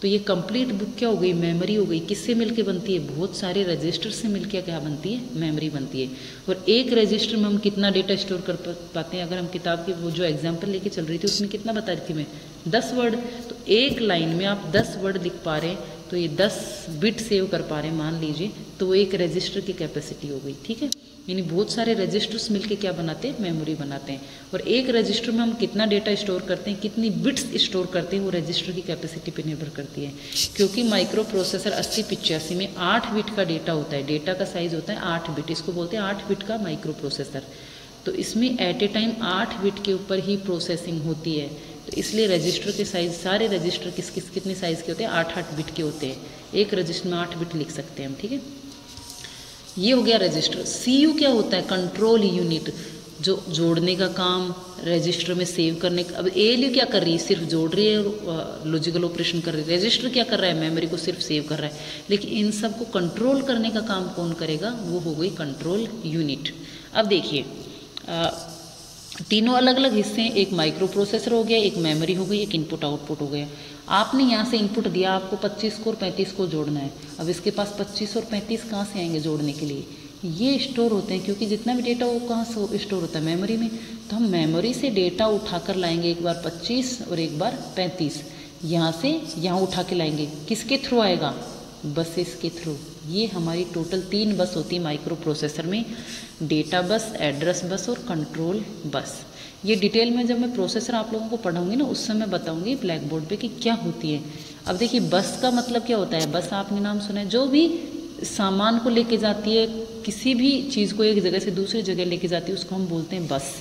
तो ये कंप्लीट बुक क्या हो गई, मेमोरी हो गई। किससे मिलके बनती है, बहुत सारे रजिस्टर से मिलके क्या बनती है, मेमोरी बनती है। और एक रजिस्टर में हम कितना डेटा स्टोर कर पाते हैं, अगर हम किताब की वो जो एग्जाम्पल लेके चल रही थी उसमें कितना बता रही थी मैं, 10 वर्ड। तो एक लाइन में आप 10 वर्ड लिख पा रहे हैं तो ये 10 बिट सेव कर पा रहे हैं मान लीजिए, तो वो एक रजिस्टर की कैपेसिटी हो गई। ठीक है, यानी बहुत सारे रजिस्टर्स मिलके क्या बनाते हैं, मेमोरी बनाते हैं। और एक रजिस्टर में हम कितना डेटा स्टोर करते हैं, कितनी बिट्स स्टोर करते हैं, वो रजिस्टर की कैपेसिटी पे निर्भर करती है। क्योंकि माइक्रो प्रोसेसर 8085 में 8 बिट का डेटा होता है, डेटा का साइज होता है 8 बिट, इसको बोलते हैं 8 बिट का माइक्रो प्रोसेसर। तो इसमें एट ए टाइम 8 बिट के ऊपर ही प्रोसेसिंग होती है। तो इसलिए रजिस्टर के साइज, सारे रजिस्टर कितने साइज़ के होते हैं, 8-8 बिट के होते हैं। एक रजिस्टर में 8 बिट लिख सकते हैं हम। ठीक है, ये हो गया रजिस्टर। सीयू क्या होता है, कंट्रोल यूनिट, जो जोड़ने का काम, रजिस्टर में सेव करने का। अब एएलयू क्या कर रही है, सिर्फ जोड़ रही है और लॉजिकल ऑपरेशन कर रही है। रजिस्टर क्या कर रहा है, मेमोरी को सिर्फ सेव कर रहा है। लेकिन इन सब को कंट्रोल करने का काम कौन करेगा, वो हो गई कंट्रोल यूनिट। अब देखिए तीनों अलग अलग हिस्से हैं, एक माइक्रो प्रोसेसर हो गया, एक मेमोरी हो गई, एक इनपुट आउटपुट हो गया। आपने यहाँ से इनपुट दिया, आपको 25 को और 35 को जोड़ना है। अब इसके पास 25 और 35 कहाँ से आएंगे जोड़ने के लिए, ये स्टोर होते हैं, क्योंकि जितना भी डेटा वो कहाँ से स्टोर होता है, मेमोरी में। तो हम मेमोरी से डेटा उठा कर लाएंगे, एक बार 25 और एक बार 35, यहाँ से यहाँ उठा के लाएंगे। किसके थ्रू आएगा, बसेस के थ्रू। ये हमारी टोटल 3 बस होती है माइक्रो प्रोसेसर में, डेटा बस, एड्रेस बस और कंट्रोल बस। ये डिटेल में जब मैं प्रोसेसर आप लोगों को पढ़ाऊंगी ना, उस समय बताऊंगी ब्लैक बोर्ड पे कि क्या होती है। अब देखिए बस का मतलब क्या होता है, बस आपने नाम सुना है, जो भी सामान को लेके जाती है, किसी भी चीज़ को एक जगह से दूसरी जगह लेके जाती है, उसको हम बोलते हैं बस।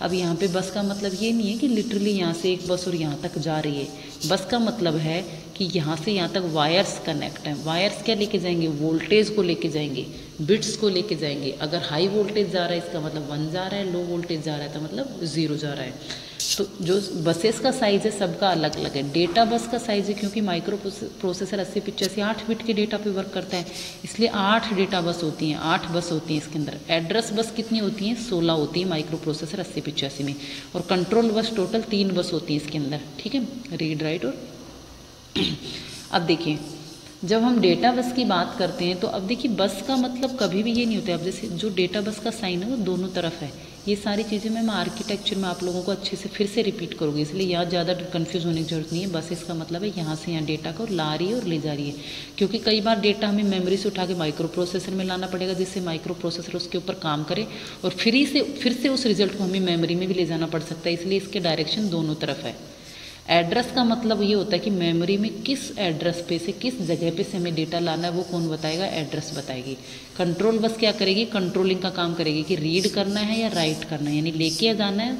अब यहाँ पे बस का मतलब ये नहीं है कि लिटरली यहाँ से एक बस और यहाँ तक जा रही है। बस का मतलब है कि यहाँ से यहाँ तक वायर्स कनेक्ट हैं। वायर्स क्या लेके जाएंगे, वोल्टेज को लेके जाएंगे, बिट्स को लेके जाएंगे। अगर हाई वोल्टेज जा रहा है इसका मतलब 1 जा रहा है, लो वोल्टेज जा रहा है तो मतलब 0 जा रहा है। तो जो बसेस का साइज़ है सबका अलग अलग है। डेटा बस का साइज़ है, क्योंकि माइक्रो प्रोसेसर 8085 8 बिट के डेटा पे वर्क करता है, इसलिए 8 डेटा बस होती हैं, 8 बस होती हैं इसके अंदर। एड्रेस बस कितनी होती हैं, 16 होती है माइक्रो प्रोसेसर 8085 में। और कंट्रोल बस टोटल 3 बस होती हैं इसके अंदर। ठीक है, रीड राइट। और अब देखिए जब हम डेटा बस की बात करते हैं तो अब देखिए बस का मतलब कभी भी ये नहीं होता है, अब जैसे जो डेटा बस का साइन है वो दोनों तरफ है। ये सारी चीज़ें मैं आर्किटेक्चर में आप लोगों को अच्छे से फिर से रिपीट करूँगी, इसलिए यहाँ ज़्यादा कन्फ्यूज़ होने की जरूरत नहीं है। बस इसका मतलब है यहाँ से यहाँ डेटा को ला रही है और ले जा रही है, क्योंकि कई बार डेटा हमें मेमोरी से उठा के माइक्रो प्रोसेसर में लाना पड़ेगा, जिससे माइक्रो प्रोसेसर उसके ऊपर काम करे और फिर से उस रिजल्ट को हमें मेमोरी में भी ले जाना पड़ सकता है, इसलिए इसके डायरेक्शन दोनों तरफ है। एड्रेस का मतलब ये होता है कि मेमोरी में किस एड्रेस पे से, किस जगह पे से हमें डेटा लाना है, वो कौन बताएगा, एड्रेस बताएगी। कंट्रोल बस क्या करेगी, कंट्रोलिंग का काम करेगी कि रीड करना है या राइट करना है, यानी लेके जाना है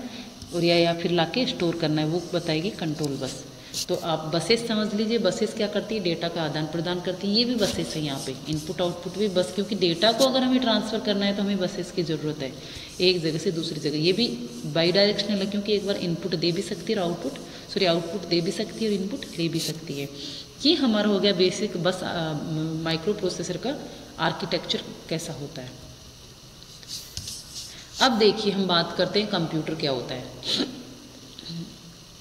और या फिर लाके स्टोर करना है, वो बताएगी कंट्रोल बस। तो आप बसेस समझ लीजिए, बसेस क्या करती है, डेटा का आदान प्रदान करती है। ये भी बसेस है यहाँ पे, इनपुट आउटपुट भी बस, क्योंकि डेटा को अगर हमें ट्रांसफ़र करना है तो हमें बसेस की ज़रूरत है, एक जगह से दूसरी जगह। ये भी बाई डायरेक्शनल है, क्योंकि एक बार इनपुट दे भी सकती है और आउटपुट दे भी सकती है और इनपुट ले भी सकती है। ये हमारा हो गया बेसिक बस माइक्रो प्रोसेसर का आर्किटेक्चर कैसा होता है। अब देखिए हम बात करते हैं कंप्यूटर क्या होता है।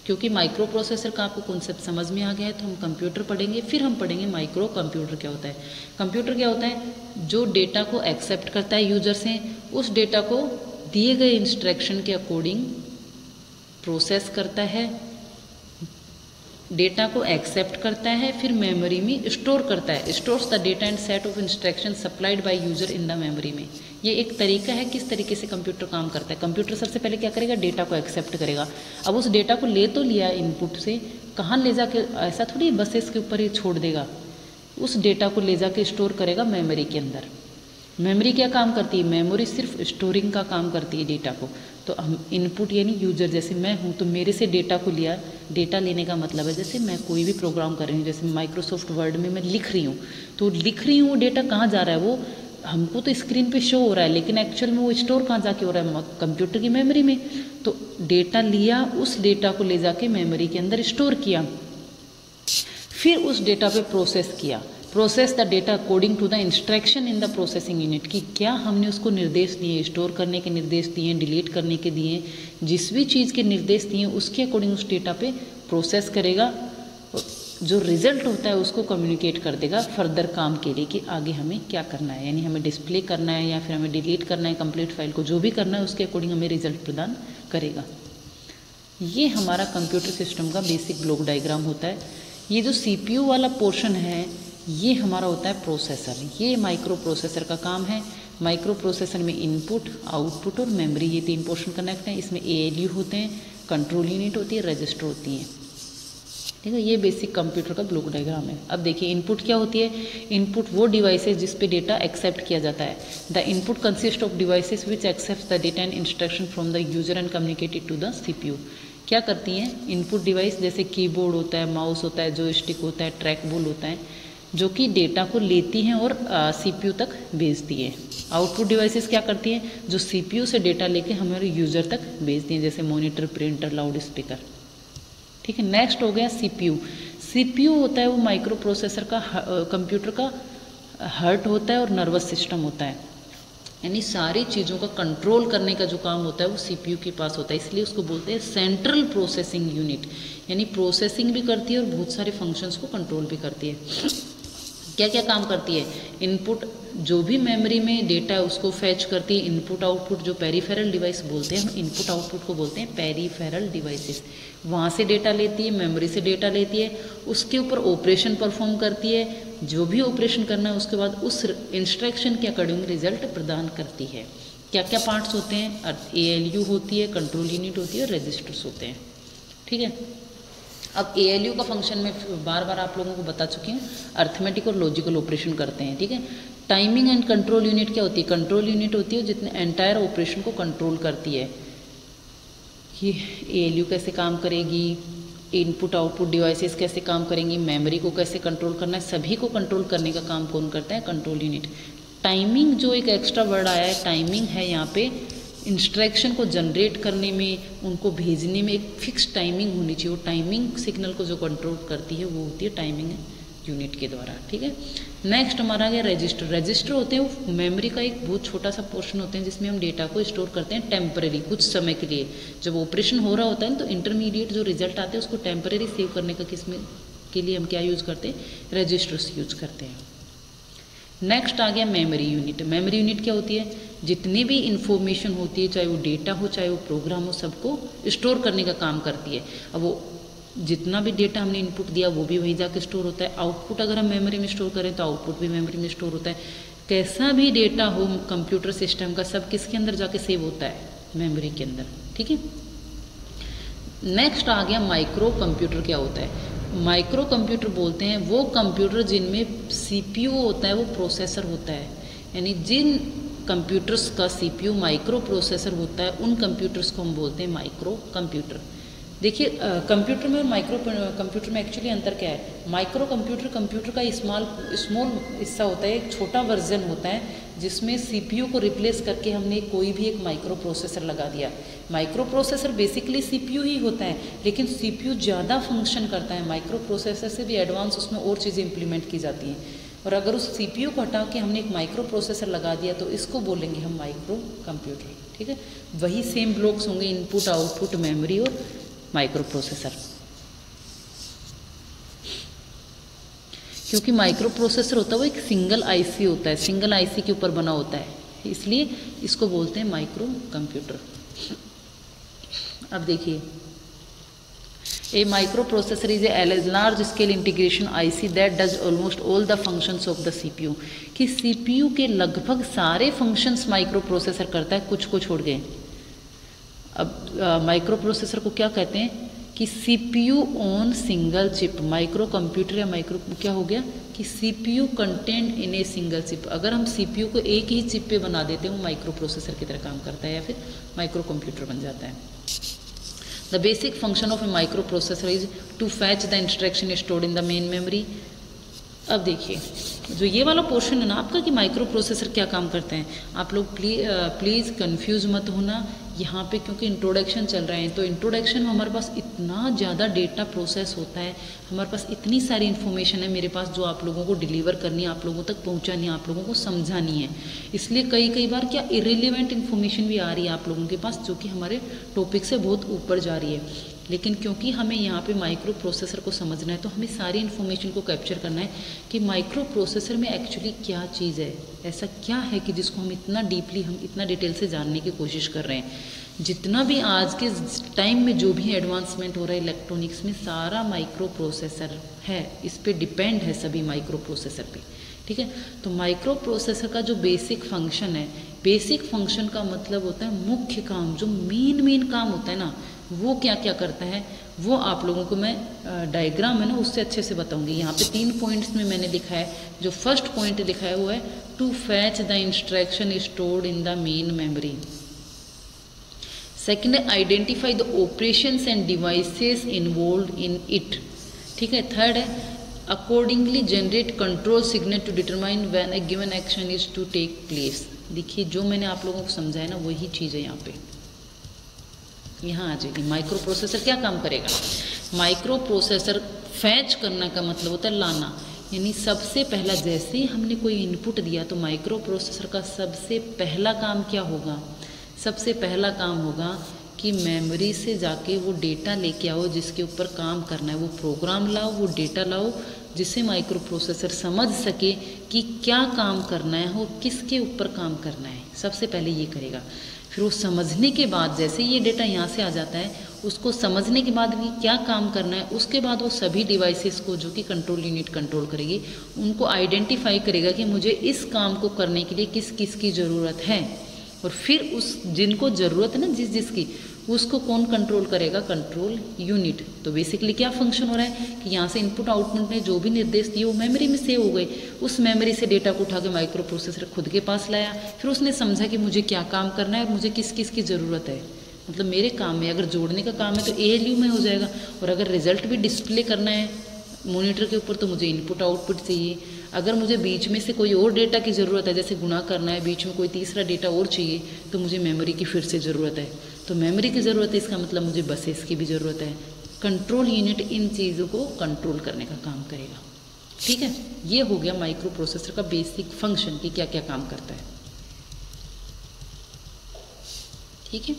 क्योंकि माइक्रो प्रोसेसर का आपको कॉन्सेप्ट समझ में आ गया है तो हम कंप्यूटर पढ़ेंगे, फिर हम पढ़ेंगे माइक्रो कंप्यूटर क्या होता है। कंप्यूटर क्या होता है, जो डेटा को एक्सेप्ट करता है यूजर से, उस डेटा को दिए गए इंस्ट्रक्शन के अकॉर्डिंग प्रोसेस करता है, डेटा को एक्सेप्ट करता है, फिर मेमोरी में स्टोर करता है। Stores the data and set of instruction supplied by user in the memory में। ये एक तरीका है किस तरीके से कंप्यूटर काम करता है। कंप्यूटर सबसे पहले क्या करेगा, डेटा को एक्सेप्ट करेगा। अब उस डेटा को ले तो लिया इनपुट से, कहाँ ले जाके, ऐसा थोड़ी बसेस के ऊपर ही छोड़ देगा, उस डेटा को ले जाके स्टोर करेगा मेमोरी के अंदर। मेमोरी क्या काम करती है? मेमोरी सिर्फ स्टोरिंग का काम करती है डेटा को। तो हम इनपुट यानी यूजर, जैसे मैं हूँ तो मेरे से डेटा को लिया। डेटा लेने का मतलब है जैसे मैं कोई भी प्रोग्राम कर रही हूँ, जैसे माइक्रोसॉफ्ट वर्ड में मैं लिख रही हूँ, तो लिख रही हूँ वो डेटा कहाँ जा रहा है? वो हमको तो स्क्रीन पे शो हो रहा है, लेकिन एक्चुअल में वो स्टोर कहाँ जाके हो रहा है? कंप्यूटर की मेमोरी में। तो डेटा लिया, उस डेटा को ले जाके मेमोरी के अंदर स्टोर किया, फिर उस डेटा पे प्रोसेस किया। Process the data according to the instruction in the processing unit, कि क्या हमने उसको निर्देश दिए, स्टोर करने के निर्देश दिए, डिलीट करने के दिए, जिस भी चीज़ के निर्देश दिए उसके अकॉर्डिंग उस डेटा पे प्रोसेस करेगा। जो रिजल्ट होता है उसको कम्युनिकेट कर देगा फर्दर काम के लिए कि आगे हमें क्या करना है, यानी हमें डिस्प्ले करना है या फिर हमें डिलीट करना है कंप्लीट फाइल को, जो भी करना है उसके अकॉर्डिंग हमें रिजल्ट प्रदान करेगा। ये हमारा कंप्यूटर सिस्टम का बेसिक ब्लॉक डायग्राम होता है। ये जो CPU वाला पोर्शन है ये हमारा होता है प्रोसेसर। ये माइक्रो प्रोसेसर का काम है। माइक्रो प्रोसेसर में इनपुट, आउटपुट और मेमोरी, ये 3 पोर्शन कनेक्ट हैं। इसमें ALU होते हैं, कंट्रोल यूनिट होती है, रजिस्टर होती हैं। ठीक है, ये बेसिक कंप्यूटर का ब्लॉक डायग्राम है। अब देखिए इनपुट क्या होती है। इनपुट वो डिवाइसेस जिस पे डेटा एक्सेप्ट किया जाता है। The input consist of devices which accept the data and instruction from the user and communicated to the CPU। क्या करती हैं इनपुट डिवाइस? जैसे कीबोर्ड होता है, माउस होता है, जॉयस्टिक होता है, ट्रैक बॉल होता है, जो कि डेटा को लेती हैं और CPU तक भेजती है। आउटपुट डिवाइसेस क्या करती हैं? जो CPU से डेटा लेके हमारे यूज़र तक भेजती हैं, जैसे मॉनिटर, प्रिंटर, लाउड स्पीकर। ठीक है, नेक्स्ट हो गया CPU। CPU होता है वो माइक्रो प्रोसेसर का, कंप्यूटर का हार्ट होता है और नर्वस सिस्टम होता है, यानी सारी चीज़ों का कंट्रोल करने का जो काम होता है वो CPU के पास होता है। इसलिए उसको बोलते हैं सेंट्रल प्रोसेसिंग यूनिट, यानी प्रोसेसिंग भी करती है और बहुत सारे फंक्शंस को कंट्रोल भी करती है। क्या क्या काम करती है? इनपुट, जो भी मेमोरी में डेटा है उसको फैच करती है। इनपुट आउटपुट, जो पेरीफेरल डिवाइस बोलते हैं, हम इनपुट आउटपुट को बोलते हैं पेरीफेरल डिवाइसेस। वहाँ से डेटा लेती है, मेमोरी से डेटा लेती है, उसके ऊपर ऑपरेशन परफॉर्म करती है, जो भी ऑपरेशन करना है उसके बाद उस इंस्ट्रक्शन के अकॉर्डिंग रिजल्ट प्रदान करती है। क्या क्या पार्ट्स होते हैं? ALU होती है, कंट्रोल यूनिट होती है और रजिस्टर्स होते हैं। ठीक है, अब ALU का फंक्शन में बार बार आप लोगों को बता चुकी हूँ, अर्थमेटिक और लॉजिकल ऑपरेशन करते हैं। ठीक है, टाइमिंग एंड कंट्रोल यूनिट क्या होती है? कंट्रोल यूनिट होती है जितने एंटायर ऑपरेशन को कंट्रोल करती है कि ALU कैसे काम करेगी, इनपुट आउटपुट डिवाइसेस कैसे काम करेंगी, मेमोरी को कैसे कंट्रोल करना है, सभी को कंट्रोल करने का काम कौन करता है? Control unit. टाइमिंग, जो एक एक्स्ट्रा वर्ड आया है टाइमिंग, है यहाँ पे इंस्ट्रक्शन को जनरेट करने में, उनको भेजने में एक फिक्स टाइमिंग होनी चाहिए। वो टाइमिंग सिग्नल को जो कंट्रोल करती है वो होती है टाइमिंग यूनिट के द्वारा। ठीक है, नेक्स्ट हमारा आ गया रजिस्टर। रजिस्टर होते हैं वो मेमोरी का एक बहुत छोटा सा पोर्शन होते हैं जिसमें हम डेटा को स्टोर करते हैं टेम्परेरी, कुछ समय के लिए। जब ऑपरेशन हो रहा होता है तो इंटरमीडिएट जो रिजल्ट आते हैं उसको टेम्परेरी सेव करने का किसमें के लिए हम क्या यूज़ करते हैं? रजिस्टर्स यूज करते हैं। नेक्स्ट आ गया मेमोरी यूनिट। मेमोरी यूनिट क्या होती है? जितनी भी इंफॉर्मेशन होती है, चाहे वो डेटा हो चाहे वो प्रोग्राम हो, सबको स्टोर करने का काम करती है। अब वो जितना भी डेटा हमने इनपुट दिया वो भी वहीं जाके स्टोर होता है। आउटपुट अगर हम मेमोरी में स्टोर करें तो आउटपुट भी मेमोरी में स्टोर होता है। कैसा भी डेटा हो कंप्यूटर सिस्टम का, सब किसके अंदर जाके सेव होता है? मेमोरी के अंदर। ठीक है, नेक्स्ट आ गया माइक्रो कंप्यूटर। क्या होता है? माइक्रो कंप्यूटर बोलते हैं वो कंप्यूटर जिनमें CPU होता है, वो प्रोसेसर होता है, यानी जिन कंप्यूटर्स का CPU माइक्रो प्रोसेसर होता है उन कंप्यूटर्स को हम बोलते हैं माइक्रो कंप्यूटर। देखिए कंप्यूटर में और माइक्रो कंप्यूटर में एक्चुअली अंतर क्या है? माइक्रो कंप्यूटर कंप्यूटर का स्मॉल हिस्सा होता है, एक छोटा वर्जन होता है जिसमें CPU को रिप्लेस करके हमने कोई भी एक माइक्रो प्रोसेसर लगा दिया। माइक्रो प्रोसेसर बेसिकली CPU ही होता है, लेकिन CPU ज़्यादा फंक्शन करता है। माइक्रो प्रोसेसर से भी एडवांस उसमें और चीज़ें इंप्लीमेंट की जाती हैं। और अगर उस CPU को हटा के हमने एक माइक्रो प्रोसेसर लगा दिया तो इसको बोलेंगे हम माइक्रो कंप्यूटर। ठीक है, वही सेम ब्लॉक्स होंगे, इनपुट आउटपुट मेमोरी और माइक्रो प्रोसेसर। क्योंकि माइक्रो प्रोसेसर होता है वो एक सिंगल IC होता है, सिंगल IC के ऊपर बना होता है, इसलिए इसको बोलते हैं माइक्रो कंप्यूटर। अब देखिए, a microprocessor is a large scale integration IC that does almost all the functions of the CPU। कि CPU के लगभग सारे फंक्शंस माइक्रो प्रोसेसर करता है, कुछ को छोड़ गए। अब माइक्रो प्रोसेसर को क्या कहते हैं? कि CPU on single chip, micro computer या माइक्रो क्या हो गया कि CPU content in a single chip. अगर हम CPU को एक ही चिप पे बना देते हैं वो माइक्रो प्रोसेसर की तरह काम करता है या फिर माइक्रो कंप्यूटर बन जाता है। The basic function of a microprocessor is to fetch the instruction stored in the main memory. अब देखिए जो ये वाला पोर्शन है ना आपका कि माइक्रो प्रोसेसर क्या काम करते हैं, आप लोग प्लीज़ कंफ्यूज मत होना यहाँ पे, क्योंकि इंट्रोडक्शन चल रहे हैं। तो इंट्रोडक्शन में हमारे पास इतना ज़्यादा डेटा प्रोसेस होता है, हमारे पास इतनी सारी इन्फॉर्मेशन है मेरे पास जो आप लोगों को डिलीवर करनी है, आप लोगों तक पहुँचानी है, आप लोगों को समझानी है। इसलिए कई बार क्या इरेलीवेंट इन्फॉर्मेशन भी आ रही है आप लोगों के पास जो कि हमारे टॉपिक से बहुत ऊपर जा रही है। लेकिन क्योंकि हमें यहाँ पे माइक्रो प्रोसेसर को समझना है तो हमें सारी इन्फॉर्मेशन को कैप्चर करना है कि माइक्रो प्रोसेसर में एक्चुअली क्या चीज़ है, ऐसा क्या है कि जिसको हम इतना डीपली, हम इतना डिटेल से जानने की कोशिश कर रहे हैं। जितना भी आज के टाइम में जो भी एडवांसमेंट हो रहा है इलेक्ट्रॉनिक्स में, सारा माइक्रो प्रोसेसर है, इस पे डिपेंड है सभी माइक्रो प्रोसेसर पे, ठीक है। तो माइक्रो प्रोसेसर का जो बेसिक फंक्शन है, बेसिक फंक्शन का मतलब होता है मुख्य काम, जो मेन काम होता है ना, वो क्या क्या करता है वो आप लोगों को मैं डायग्राम है ना उससे अच्छे से बताऊंगी। यहाँ पे 3 पॉइंट्स में मैंने लिखा है। जो फर्स्ट पॉइंट लिखा है वो है to fetch the instruction stored in the main memory. Second है identify the operations and devices involve in it, ठीक है। थर्ड है accordingly generate control signal to determine when a given action is to take place. देखिए जो मैंने आप लोगों को समझाया ना वही चीज़ है यहाँ पे, यहाँ आ जाएगी। माइक्रो प्रोसेसर क्या काम करेगा, माइक्रो प्रोसेसर फैच करना का मतलब होता है लाना, यानी सबसे पहला जैसे ही हमने कोई इनपुट दिया तो माइक्रो प्रोसेसर का सबसे पहला काम क्या होगा, सबसे पहला काम होगा कि मेमोरी से जाके वो डेटा लेके आओ जिसके ऊपर काम करना है, वो प्रोग्राम लाओ, वो डेटा लाओ जिससे माइक्रो प्रोसेसर समझ सके कि क्या काम करना है और किसके ऊपर काम करना है। सबसे पहले ये करेगा। फिर वो समझने के बाद जैसे ये डेटा यहाँ से आ जाता है, उसको समझने के बाद भी क्या काम करना है, उसके बाद वो सभी डिवाइसेस को जो कि कंट्रोल यूनिट कंट्रोल करेगी उनको आइडेंटिफाई करेगा कि मुझे इस काम को करने के लिए किस किस की ज़रूरत है, और फिर उस जिनको ज़रूरत है ना जिसकी उसको कौन कंट्रोल करेगा, कंट्रोल यूनिट। तो बेसिकली क्या फंक्शन हो रहा है कि यहाँ से इनपुट आउटपुट ने जो भी निर्देश दिए वो मेमोरी में सेव हो गए, उस मेमोरी से डेटा को उठा के माइक्रो प्रोसेसर खुद के पास लाया, फिर उसने समझा कि मुझे क्या काम करना है और मुझे किस किस की ज़रूरत है। मतलब मेरे काम में अगर जोड़ने का काम है तो ALU में हो जाएगा, और अगर रिजल्ट भी डिस्प्ले करना है मॉनिटर के ऊपर तो मुझे इनपुट आउटपुट चाहिए। अगर मुझे बीच में से कोई और डेटा की ज़रूरत है, जैसे गुणा करना है, बीच में कोई तीसरा डेटा और चाहिए तो मुझे मेमोरी की फिर से ज़रूरत है। तो मेमोरी की ज़रूरत है, इसका मतलब मुझे बसेस की भी ज़रूरत है। कंट्रोल यूनिट इन चीज़ों को कंट्रोल करने का काम करेगा, ठीक है। ये हो गया माइक्रो प्रोसेसर का बेसिक फंक्शन कि क्या क्या काम करता है, ठीक है।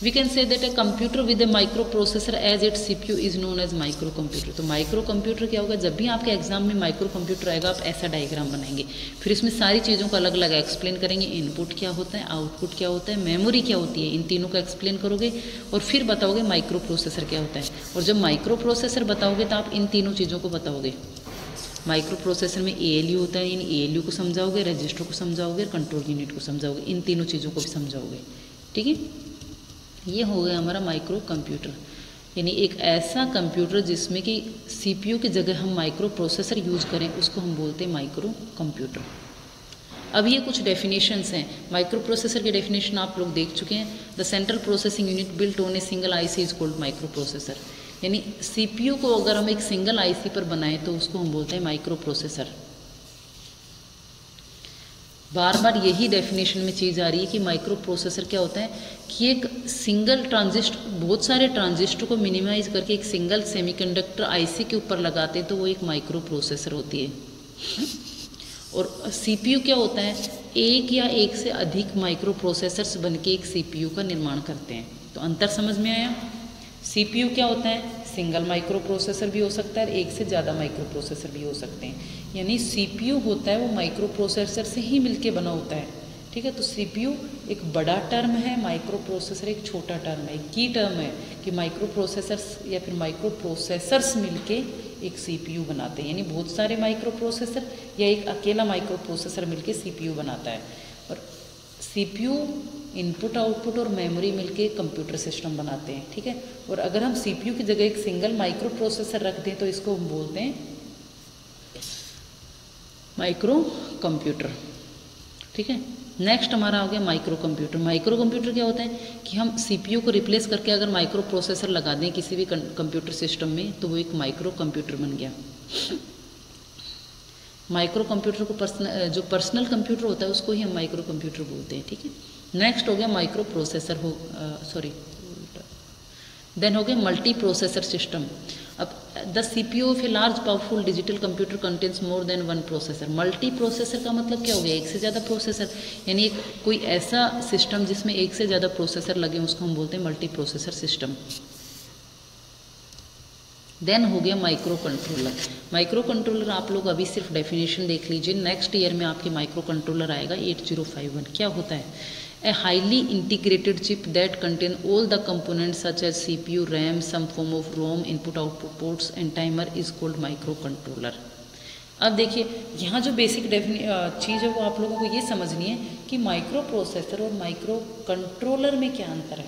We can say that a computer with a microprocessor as its CPU is known as micro computer. तो माइक्रो कंप्यूटर क्या होगा, जब भी आपके एग्जाम में माइक्रो कंप्यूटर आएगा आप ऐसा डायग्राम बनाएंगे, फिर इसमें सारी चीज़ों को अलग अलग एक्सप्लेन करेंगे। इनपुट क्या होता है, आउटपुट क्या होता है, मेमोरी क्या होती है, इन तीनों का एक्सप्लेन करोगे और फिर बताओगे माइक्रो प्रोसेसर क्या होता है। और जब माइक्रो प्रोसेसर बताओगे तो आप इन तीनों चीज़ों को बताओगे। माइक्रो प्रोसेसर में ALU होता है, इन ALU को समझाओगे, रजिस्टर को समझाओगे, कंट्रोल यूनिट को समझाओगे, इन तीनों चीज़ों को भी समझाओगे, ठीक है। ये हो गया हमारा माइक्रो कंप्यूटर, यानी एक ऐसा कंप्यूटर जिसमें कि CPU की जगह हम माइक्रो प्रोसेसर यूज करें उसको हम बोलते हैं माइक्रो कंप्यूटर। अब ये कुछ डेफिनेशंस हैं। माइक्रो प्रोसेसर की डेफिनेशन आप लोग देख चुके हैं। The central processing unit built on a single IC is called micro processor, यानी CPU को अगर हम एक सिंगल IC पर बनाएं तो उसको हम बोलते हैं माइक्रो प्रोसेसर। बार बार यही डेफिनेशन में चीज़ आ रही है कि माइक्रो प्रोसेसर क्या होता है कि एक सिंगल ट्रांजिस्टर, बहुत सारे ट्रांजिस्टर को मिनिमाइज करके एक सिंगल सेमीकंडक्टर IC के ऊपर लगाते हैं तो वो एक माइक्रो प्रोसेसर होती है। और CPU क्या होता है, एक या एक से अधिक माइक्रो प्रोसेसर्स बन के एक CPU का निर्माण करते हैं। तो अंतर समझ में आया। CPU क्या होता है, सिंगल माइक्रो प्रोसेसर भी हो सकता है और एक से ज़्यादा माइक्रो प्रोसेसर भी हो सकते हैं। यानी CPU होता है वो माइक्रो प्रोसेसर से ही मिलके बना होता है, ठीक है। तो CPU एक बड़ा टर्म है, माइक्रो प्रोसेसर एक छोटा टर्म है, एक की टर्म है कि माइक्रो प्रोसेसर्स या फिर माइक्रो प्रोसेसर्स मिलके एक CPU बनाते हैं। यानी बहुत सारे माइक्रो प्रोसेसर या एक अकेला माइक्रो प्रोसेसर मिलके CPU बनाता है। और CPU इनपुट आउटपुट और मेमोरी मिलके कंप्यूटर सिस्टम बनाते हैं, ठीक है। और अगर हम सीपीयू की जगह एक सिंगल माइक्रो प्रोसेसर रख दें तो इसको हम बोलते हैं माइक्रो कंप्यूटर, ठीक है। नेक्स्ट हमारा हो गया माइक्रो कंप्यूटर। माइक्रो कंप्यूटर क्या होता है कि हम सीपीयू को रिप्लेस करके अगर माइक्रो प्रोसेसर लगा दें किसी भी कंप्यूटर सिस्टम में तो वो एक माइक्रो कंप्यूटर बन गया। माइक्रो कंप्यूटर को जो पर्सनल कंप्यूटर होता है उसको ही हम माइक्रो कंप्यूटर बोलते हैं, ठीक है। नेक्स्ट हो गया माइक्रो प्रोसेसर देन हो गया मल्टी प्रोसेसर सिस्टम। अब the CPU of a large powerful digital computer contains more than one processor. Multi processor का मतलब क्या हो गया, एक से ज़्यादा प्रोसेसर, यानी कोई ऐसा सिस्टम जिसमें एक से ज़्यादा प्रोसेसर लगे उसको हम बोलते हैं मल्टी प्रोसेसर सिस्टम। देन हो गया माइक्रो कंट्रोलर। माइक्रो कंट्रोलर आप लोग अभी सिर्फ डेफिनेशन देख लीजिए, नेक्स्ट ईयर में आपके माइक्रो कंट्रोलर आएगा 8051। क्या होता है, a highly integrated chip that contain all the components such as CPU, RAM, some form of ROM, input output ports and timer is called microcontroller। अब देखिए यहाँ जो बेसिक चीज़ है वो आप लोगों को ये समझनी है कि माइक्रो प्रोसेसर और माइक्रो कंट्रोलर में क्या अंतर है।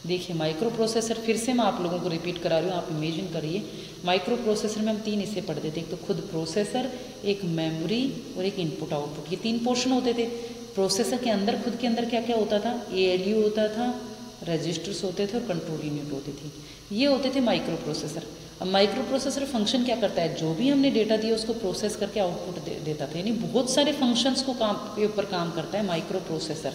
देखिए माइक्रो प्रोसेसर फिर से मैं आप लोगों को रिपीट करा रही हूँ, आप इमेजिन करिए माइक्रो प्रोसेसर में हम 3 हिस्से पढ़ते थे, एक तो खुद प्रोसेसर, एक मेमोरी और एक इनपुट आउटपुट, ये 3 पोर्शन होते थे। प्रोसेसर के अंदर खुद के अंदर क्या क्या होता था, ALU होता था, रजिस्टर्स होते थे और कंट्रोल यूनिट होती थी, ये होते थे माइक्रो प्रोसेसर। अब माइक्रो प्रोसेसर फंक्शन क्या करता है, जो भी हमने डेटा दिया उसको प्रोसेस करके आउटपुट देता था, यानी बहुत सारे फंक्शंस को के ऊपर काम करता है माइक्रो प्रोसेसर।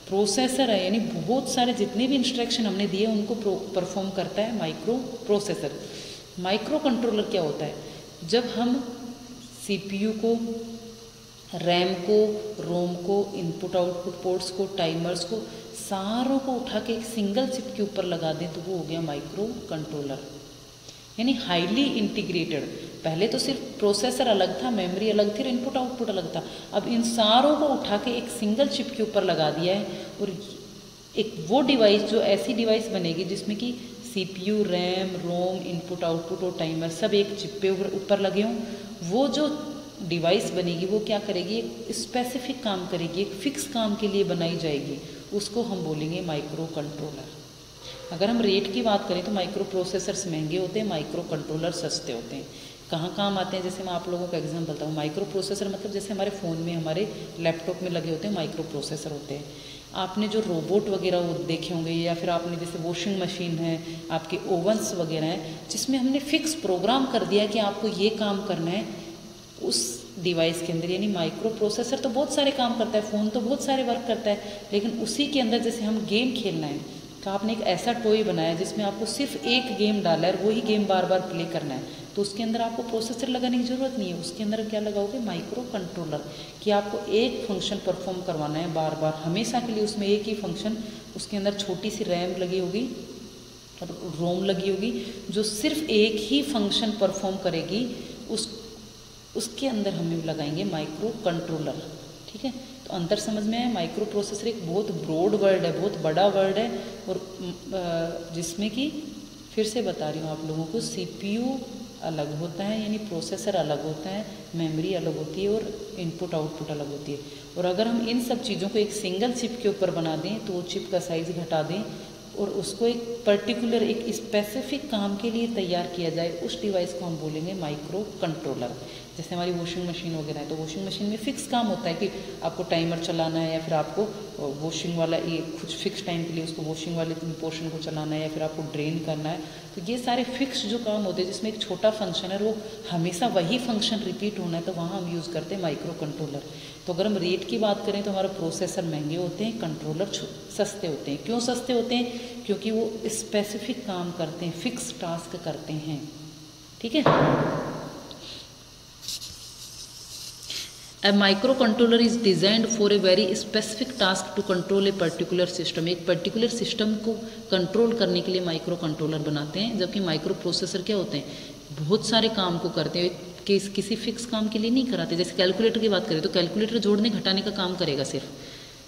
प्रोसेसर है यानी बहुत सारे जितने भी इंस्ट्रक्शन हमने दिए उनको परफॉर्म करता है माइक्रो प्रोसेसर। माइक्रो कंट्रोलर क्या होता है, जब हम CPU को, रैम को, रोम को, इनपुट आउटपुट पोर्ट्स को, टाइमर्स को, सारों को उठा के एक सिंगल चिप के ऊपर लगा दें तो वो हो गया माइक्रो कंट्रोलर, यानी हाईली इंटीग्रेटेड। पहले तो सिर्फ प्रोसेसर अलग था, मेमोरी अलग थी और इनपुट आउटपुट अलग था, अब इन सारों को उठा के एक सिंगल चिप के ऊपर लगा दिया है और एक वो डिवाइस जो ऐसी डिवाइस बनेगी जिसमें कि CPU, रैम, रोम, इनपुट आउटपुट और टाइमर सब एक चिप पे ऊपर लगे हों। वो जो डिवाइस बनेगी वो क्या करेगी, एक स्पेसिफिक काम करेगी, एक फिक्स काम के लिए बनाई जाएगी, उसको हम बोलेंगे माइक्रो कंट्रोलर। अगर हम रेट की बात करें तो माइक्रो प्रोसेसर्स महंगे होते हैं, माइक्रो कंट्रोलर सस्ते होते हैं। कहाँ काम आते हैं, जैसे मैं आप लोगों का एग्जाम्पल बताऊँ, माइक्रो प्रोसेसर मतलब जैसे हमारे फ़ोन में, हमारे लैपटॉप में लगे होते हैं माइक्रो प्रोसेसर होते हैं। आपने जो रोबोट वगैरह वो देखे होंगे, या फिर आपने जैसे वॉशिंग मशीन है, आपके ओवंस वगैरह हैं, जिसमें हमने फिक्स प्रोग्राम कर दिया कि आपको ये काम करना है उस डिवाइस के अंदर, यानी माइक्रो प्रोसेसर तो बहुत सारे काम करता है, फ़ोन तो बहुत सारे वर्क करता है, लेकिन उसी के अंदर जैसे हम गेम खेलना है तो आपने एक ऐसा टॉय बनाया जिसमें आपको सिर्फ एक गेम डाला है और वही गेम बार बार प्ले करना है, तो उसके अंदर आपको प्रोसेसर लगाने की ज़रूरत नहीं है, उसके अंदर क्या लगाओगे, माइक्रो कंट्रोलर, कि आपको एक फंक्शन परफॉर्म करवाना है बार बार, हमेशा के लिए उसमें एक ही फंक्शन, उसके अंदर छोटी सी रैम लगी होगी, रोम लगी होगी, जो सिर्फ एक ही फंक्शन परफॉर्म करेगी, उसके अंदर हम लगाएंगे माइक्रो कंट्रोलर, ठीक है। तो अंतर समझ में आया, माइक्रो प्रोसेसर एक बहुत ब्रॉड वर्ड है, बहुत बड़ा वर्ड है, और जिसमें कि फिर से बता रही हूँ आप लोगों को, CPU अलग होता है यानी प्रोसेसर अलग होता है, मेमोरी अलग होती है और इनपुट आउटपुट अलग होती है। और अगर हम इन सब चीज़ों को एक सिंगल चिप के ऊपर बना दें तो वो चिप का साइज़ घटा दें और उसको एक पर्टिकुलर, एक स्पेसिफिक काम के लिए तैयार किया जाए, उस डिवाइस को हम बोलेंगे माइक्रो कंट्रोलर। जैसे हमारी वॉशिंग मशीन वगैरह है, तो वॉशिंग मशीन में फ़िक्स काम होता है कि आपको टाइमर चलाना है, या फिर आपको वॉशिंग वाला ये कुछ फिक्स टाइम के लिए उसको वॉशिंग वाले पोर्शन को चलाना है, या फिर आपको ड्रेन करना है। तो ये सारे फिक्स जो काम होते हैं जिसमें एक छोटा फंक्शन है, वो हमेशा वही फंक्शन रिपीट होना है, तो वहाँ हम यूज़ करते हैं माइक्रो कंट्रोलर। तो अगर हम रेट की बात करें तो हमारे प्रोसेसर महंगे होते हैं, कंट्रोलर सस्ते होते हैं। क्यों सस्ते होते हैं? क्योंकि वो स्पेसिफिक काम करते हैं, फिक्स टास्क करते हैं, ठीक है। A microcontroller is designed for a very specific task to control a particular system। एक पर्टिकुलर सिस्टम को कंट्रोल करने के लिए माइक्रो कंट्रोलर बनाते हैं, जबकि माइक्रो प्रोसेसर क्या होते हैं, बहुत सारे काम को करते हैं, किसी फिक्स काम के लिए नहीं कराते। जैसे कैलकुलेटर की बात करें तो कैलकुलेटर जोड़ने घटाने का काम करेगा सिर्फ,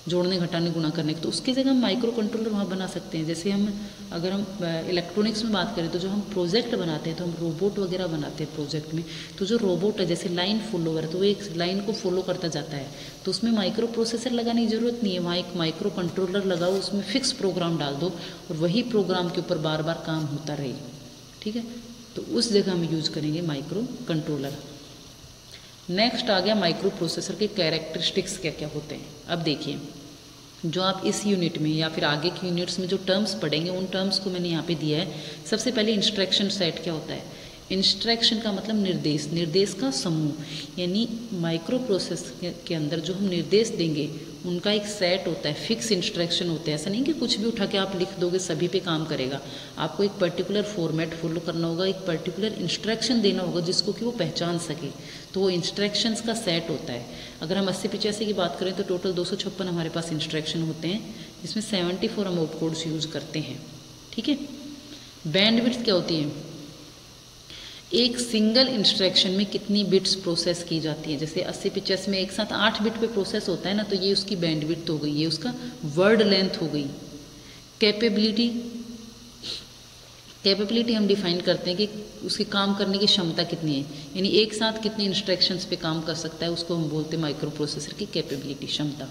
जोड़ने घटाने गुणा करने की, तो उसकी जगह हम माइक्रो कंट्रोलर वहाँ बना सकते हैं। जैसे हम अगर हम इलेक्ट्रॉनिक्स में बात करें तो जो हम प्रोजेक्ट बनाते हैं, तो हम रोबोट वगैरह बनाते हैं प्रोजेक्ट में, तो जो रोबोट है जैसे लाइन फॉलोवर है तो वो एक लाइन को फॉलो करता जाता है, तो उसमें माइक्रो प्रोसेसर लगाने की ज़रूरत नहीं है, वहाँ एक माइक्रो कंट्रोलर लगाओ, उसमें फिक्स प्रोग्राम डाल दो और वही प्रोग्राम के ऊपर बार बार काम होता रहे। ठीक है, तो उस जगह हम यूज करेंगे माइक्रो कंट्रोलर। नेक्स्ट आ गया माइक्रो प्रोसेसर के कैरेक्टरिस्टिक्स क्या क्या होते हैं। अब देखिए, जो आप इस यूनिट में या फिर आगे की यूनिट्स में जो टर्म्स पढ़ेंगे उन टर्म्स को मैंने यहाँ पे दिया है। सबसे पहले इंस्ट्रक्शन सेट क्या होता है। इंस्ट्रक्शन का मतलब निर्देश, निर्देश का समूह, यानी माइक्रो प्रोसेस के अंदर जो हम निर्देश देंगे उनका एक सेट होता है, फिक्स इंस्ट्रक्शन होते हैं। ऐसा नहीं कि कुछ भी उठा के आप लिख दोगे सभी पे काम करेगा, आपको एक पर्टिकुलर फॉर्मेट फॉलो करना होगा, एक पर्टिकुलर इंस्ट्रक्शन देना होगा जिसको कि वो पहचान सके, तो वो इंस्ट्रक्शंस का सेट होता है। अगर हम 80-85 की बात करें तो टोटल 256 हमारे पास इंस्ट्रक्शन होते हैं, जिसमें 74 हम ऑपकोड्स यूज़ करते हैं। ठीक है, बैंडविड्थ क्या होती है, एक सिंगल इंस्ट्रक्शन में कितनी बिट्स प्रोसेस की जाती है। जैसे 80-50 में एक साथ 8 बिट पे प्रोसेस होता है ना, तो ये उसकी बैंडविड्थ हो गई, ये उसका वर्ड लेंथ हो गई। कैपेबिलिटी हम डिफाइन करते हैं कि उसके काम करने की क्षमता कितनी है, यानी एक साथ कितने इंस्ट्रक्शंस पे काम कर सकता है, उसको हम बोलते हैं माइक्रो प्रोसेसर की कैपेबिलिटी, क्षमता।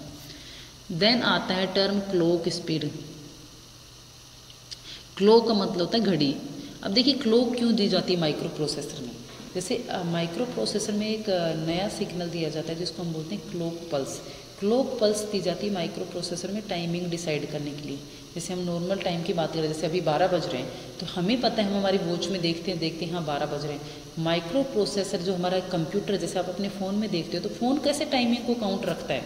देन आता है टर्म क्लॉक स्पीड। क्लॉक का मतलब होता है घड़ी। अब देखिए क्लॉक क्यों दी जाती है माइक्रो प्रोसेसर में। जैसे माइक्रो प्रोसेसर में एक नया सिग्नल दिया जाता है जिसको हम बोलते हैं क्लॉक पल्स। क्लॉक पल्स दी जाती है माइक्रो प्रोसेसर में टाइमिंग डिसाइड करने के लिए। जैसे हम नॉर्मल टाइम की बात करें, जैसे अभी 12 बज रहे हैं, तो हमें पता है, हम हमारी वॉच में देखते हैं हाँ 12 बज रहे हैं। माइक्रो प्रोसेसर जो हमारा कंप्यूटर, जैसे आप अपने फ़ोन में देखते हो, तो फ़ोन कैसे टाइमिंग को काउंट रखता है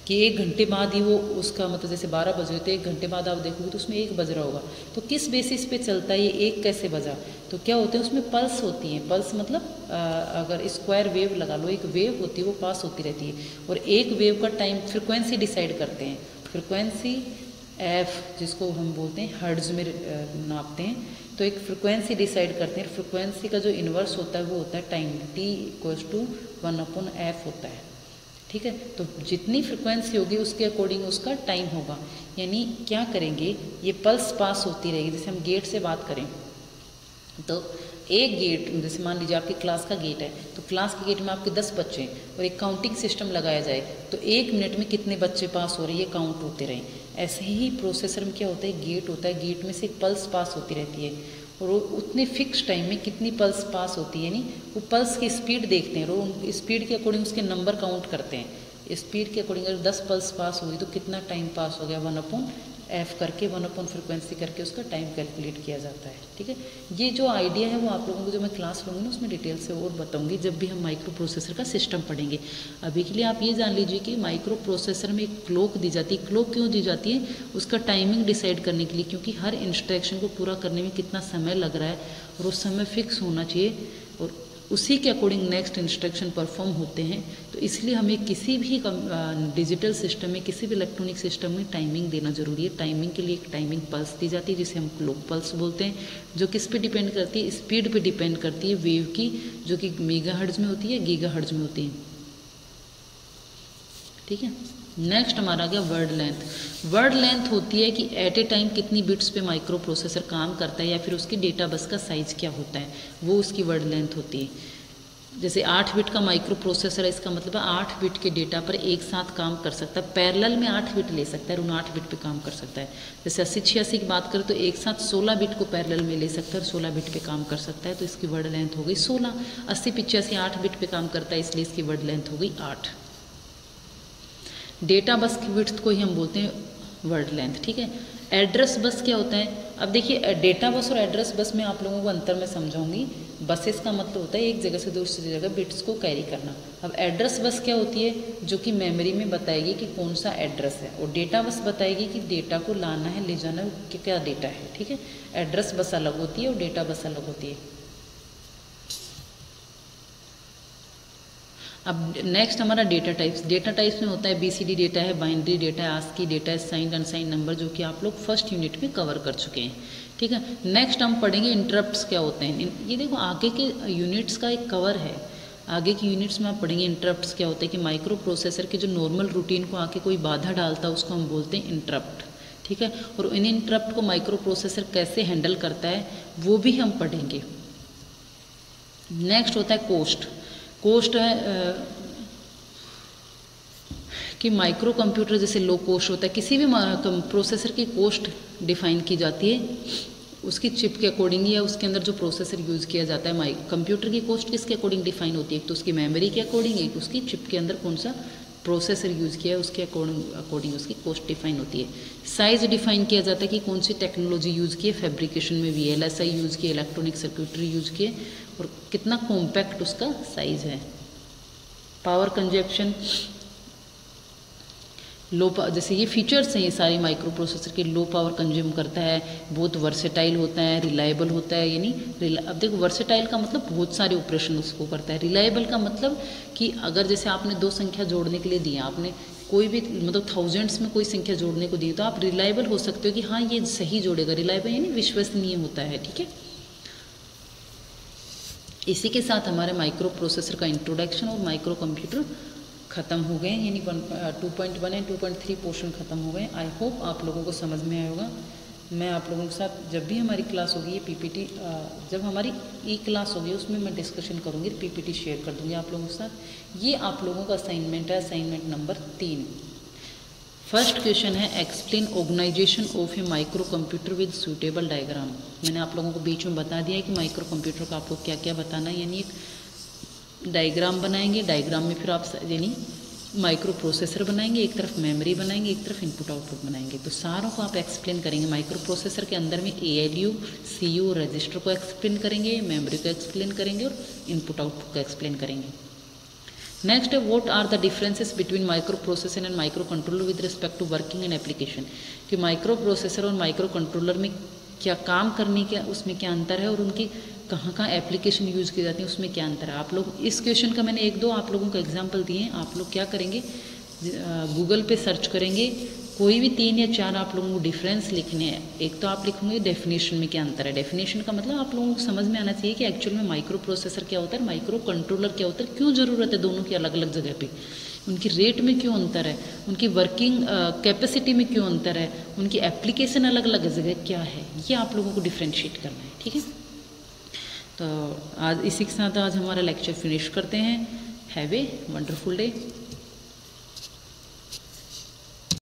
कि 1 घंटे बाद ही वो उसका मतलब, जैसे 12 बज रहे तो 1 घंटे बाद आप देखोगे तो उसमें 1 बज रहा होगा, तो किस बेसिस पे चलता है ये 1 कैसे बजा। तो क्या होते हैं उसमें पल्स होती हैं। पल्स मतलब अगर स्क्वायर वेव लगा लो, एक वेव होती है वो पास होती रहती है, और एक वेव का टाइम फ्रिक्वेंसी डिसाइड करते हैं। फ्रिक्वेंसी एफ, जिसको हम बोलते हैं हर्ट्ज में नापते हैं, तो एक फ्रिक्वेंसी डिसाइड करते हैं। फ्रिक्वेंसी का जो इन्वर्स होता है वो होता है टाइम, T=1/f होता है। ठीक है, तो जितनी फ्रिक्वेंसी होगी उसके अकॉर्डिंग उसका टाइम होगा। यानी क्या करेंगे, ये पल्स पास होती रहेगी। जैसे हम गेट से बात करें तो एक गेट, जैसे मान लीजिए आपकी क्लास का गेट है, तो क्लास के गेट में आपके 10 बच्चे हैं और एक काउंटिंग सिस्टम लगाया जाए, तो 1 मिनट में कितने बच्चे पास हो रहे हैं ये काउंट होते रहें। ऐसे ही प्रोसेसर में क्या होता है, गेट होता है, गेट में से एक पल्स पास होती रहती है और वो उतने फिक्स टाइम में कितनी पल्स पास होती है, यानी वो पल्स की स्पीड देखते हैं, वो स्पीड के अकॉर्डिंग उसके नंबर काउंट करते हैं। स्पीड के अकॉर्डिंग अगर 10 पल्स पास हुई तो कितना टाइम पास हो गया, 1/f करके 1/ फ्रिक्वेंसी करके उसका टाइम कैलकुलेट किया जाता है। ठीक है, ये जो आइडिया है वो आप लोगों को जो मैं क्लास लूँगी ना उसमें डिटेल से और बताऊँगी जब भी हम माइक्रो प्रोसेसर का सिस्टम पढ़ेंगे। अभी के लिए आप ये जान लीजिए कि माइक्रो प्रोसेसर में एक क्लॉक दी जाती है। क्लॉक क्यों दी जाती है, उसका टाइमिंग डिसाइड करने के लिए, क्योंकि हर इंस्ट्रक्शन को पूरा करने में कितना समय लग रहा है और वो समय फिक्स होना चाहिए और उसी के अकॉर्डिंग नेक्स्ट इंस्ट्रक्शन परफॉर्म होते हैं। तो इसलिए हमें किसी भी डिजिटल सिस्टम में, किसी भी इलेक्ट्रॉनिक सिस्टम में टाइमिंग देना जरूरी है। टाइमिंग के लिए एक टाइमिंग पल्स दी जाती है जिसे हम क्लॉक पल्स बोलते हैं, जो किस पे डिपेंड करती है, स्पीड पे डिपेंड करती है वेव की, जो कि मेगाहर्ट्ज में होती है, गीगाहर्ट्ज में होती है। ठीक है, नेक्स्ट हमारा आ गया वर्ड लेंथ। वर्ड लेंथ होती है कि एट ए टाइम कितनी बिट्स पे माइक्रो प्रोसेसर काम करता है या फिर उसकी डेटा बस का साइज़ क्या होता है, वो उसकी वर्ड लेंथ होती है। जैसे 8 बिट का माइक्रो प्रोसेसर है, इसका मतलब है 8 बिट के डेटा पर एक साथ काम कर सकता है, पैरेलल में 8 बिट ले सकता है और उन 8 बिट पे काम कर सकता है। जैसे 80-86 की बात करें तो एक साथ 16 बिट को पैरेलल में ले सकता है और 16 बिट पे काम कर सकता है, तो इसकी वर्ड लेंथ हो गई 16। 80-85 8 बिट पे काम करता है, इसलिए इसकी वर्ड लेंथ हो गई 8। डेटा बस की विड्थ को ही हम बोलते हैं वर्ड लेंथ। ठीक है, एड्रेस बस क्या होता है, अब देखिए डेटा बस और एड्रेस बस में आप लोगों को अंतर मैं समझाऊंगी। बसेस का मतलब होता है एक जगह से दूसरी जगह बिट्स को कैरी करना। अब एड्रेस बस क्या होती है, जो कि मेमोरी में बताएगी कि कौन सा एड्रेस है, और डेटा बस बताएगी कि डेटा को लाना है, ले जाना है, कि क्या डेटा है। ठीक है, एड्रेस बस अलग होती है और डेटा बस अलग होती है। अब नेक्स्ट हमारा डेटा टाइप्स। डेटा टाइप्स में होता है BCD डेटा है, बाइनरी डेटा है, ASCII डेटा है, साइंड अनसाइंड नंबर, जो कि आप लोग फर्स्ट यूनिट में कवर कर चुके हैं। ठीक है, नेक्स्ट हम पढ़ेंगे इंटरप्ट्स क्या होते हैं। ये देखो आगे के यूनिट्स का एक कवर है, आगे की यूनिट्स में आप पढ़ेंगे इंटरप्ट्स क्या होते हैं, कि माइक्रो प्रोसेसर के जो नॉर्मल रूटीन को आके कोई बाधा डालता है उसको हम बोलते हैं इंटरप्ट, ठीक है। और इन इंटरप्ट को माइक्रो प्रोसेसर कैसे हैंडल करता है वो भी हम पढ़ेंगे। नेक्स्ट होता है कोस्ट। कोस्ट है कि माइक्रो कंप्यूटर जैसे लो कोस्ट होता है, किसी भी प्रोसेसर की कोस्ट डिफाइन की जाती है उसकी चिप के अकॉर्डिंग या उसके अंदर जो प्रोसेसर यूज़ किया जाता है। कंप्यूटर की कॉस्ट किसके अकॉर्डिंग डिफाइन होती है, एक तो उसकी मेमोरी के अकॉर्डिंग, एक उसकी चिप के अंदर कौन सा प्रोसेसर यूज़ किया है उसके अकॉर्डिंग उसकी कॉस्ट डिफाइन होती है। साइज़ डिफाइन किया जाता है कि कौन सी टेक्नोलॉजी यूज़ की है, फैब्रिकेशन में VLSI यूज़ किए, इलेक्ट्रॉनिक सर्क्यूटरी यूज़ किए और कितना कॉम्पैक्ट उसका साइज़ है। पावर कंजप्शन लो, जैसे ये फीचर्स हैं ये सारे माइक्रो प्रोसेसर के, लो पावर कंज्यूम करता है, बहुत वर्सेटाइल होता है, रिलायबल होता है। यानी अब देखो वर्सेटाइल का मतलब बहुत सारे ऑपरेशन उसको करता है, रिलायबल का मतलब कि अगर जैसे आपने दो संख्या जोड़ने के लिए दिया, आपने कोई भी मतलब थाउजेंड्स में कोई संख्या जोड़ने को दी तो आप रिलायबल हो सकते हो कि हाँ ये सही जोड़ेगा। रिलायबल यानी विश्वसनीय होता है, ठीक है। इसी के साथ हमारे माइक्रो प्रोसेसर का इंट्रोडक्शन और माइक्रो कंप्यूटर ख़त्म हो गए, यानी 2.1 एंड 2.3 पोर्शन ख़त्म हो गए। आई होप आप लोगों को समझ में आया होगा। मैं आप लोगों के साथ जब भी हमारी क्लास होगी ये PPT, जब हमारी क्लास होगी उसमें मैं डिस्कशन करूँगी, PPT शेयर कर दूँगी आप लोगों के साथ। ये आप लोगों का असाइनमेंट है, असाइनमेंट नंबर 3। फर्स्ट क्वेश्चन है explain organisation of a microcomputer with suitable diagram. मैंने आप लोगों को बीच में बता दिया है कि माइक्रो कंप्यूटर का आपको क्या क्या बताना है, यानी एक डायग्राम बनाएंगे, डायग्राम में फिर आप यानी माइक्रो प्रोसेसर बनाएंगे, एक तरफ मेमोरी बनाएंगे, एक तरफ इनपुट आउटपुट बनाएंगे। तो सारों को आप एक्सप्लेन करेंगे। माइक्रो प्रोसेसर के अंदर में ALU, CU, रजिस्टर को एक्सप्लेन करेंगे, मेमोरी को एक्सप्लेन करेंगे और इनपुट आउटपुट को एक्सप्लेन करेंगे। नेक्स्ट है what are the differences between microprocessor and microcontroller with respect to working and application, कि माइक्रो प्रोसेसर और माइक्रो कंट्रोलर में क्या काम करने के उसमें क्या अंतर है और उनकी कहाँ कहाँ एप्लीकेशन यूज़ की जाती है उसमें क्या अंतर है। आप लोग इस क्वेश्चन का मैंने 1-2 आप लोगों को एग्जांपल दिए हैं। आप लोग क्या करेंगे, गूगल पे सर्च करेंगे, कोई भी 3 या 4 आप लोगों को डिफरेंस लिखने हैं। एक तो आप लिखेंगे डेफिनेशन में क्या अंतर है। डेफिनेशन का मतलब आप लोगों को समझ में आना चाहिए कि एक्चुअल में माइक्रो प्रोसेसर क्या होता है, माइक्रो कंट्रोलर क्या होता है, क्यों ज़रूरत है दोनों की अलग अलग जगह पे, उनकी रेट में क्यों अंतर है, उनकी वर्किंग कैपेसिटी में क्यों अंतर है, उनकी एप्लीकेशन अलग अलग जगह क्या है, ये आप लोगों को डिफ्रेंशिएट करना है, ठीक है। तो आज इसी के साथ आज हमारा लेक्चर फिनिश करते हैं। Have a wonderful day.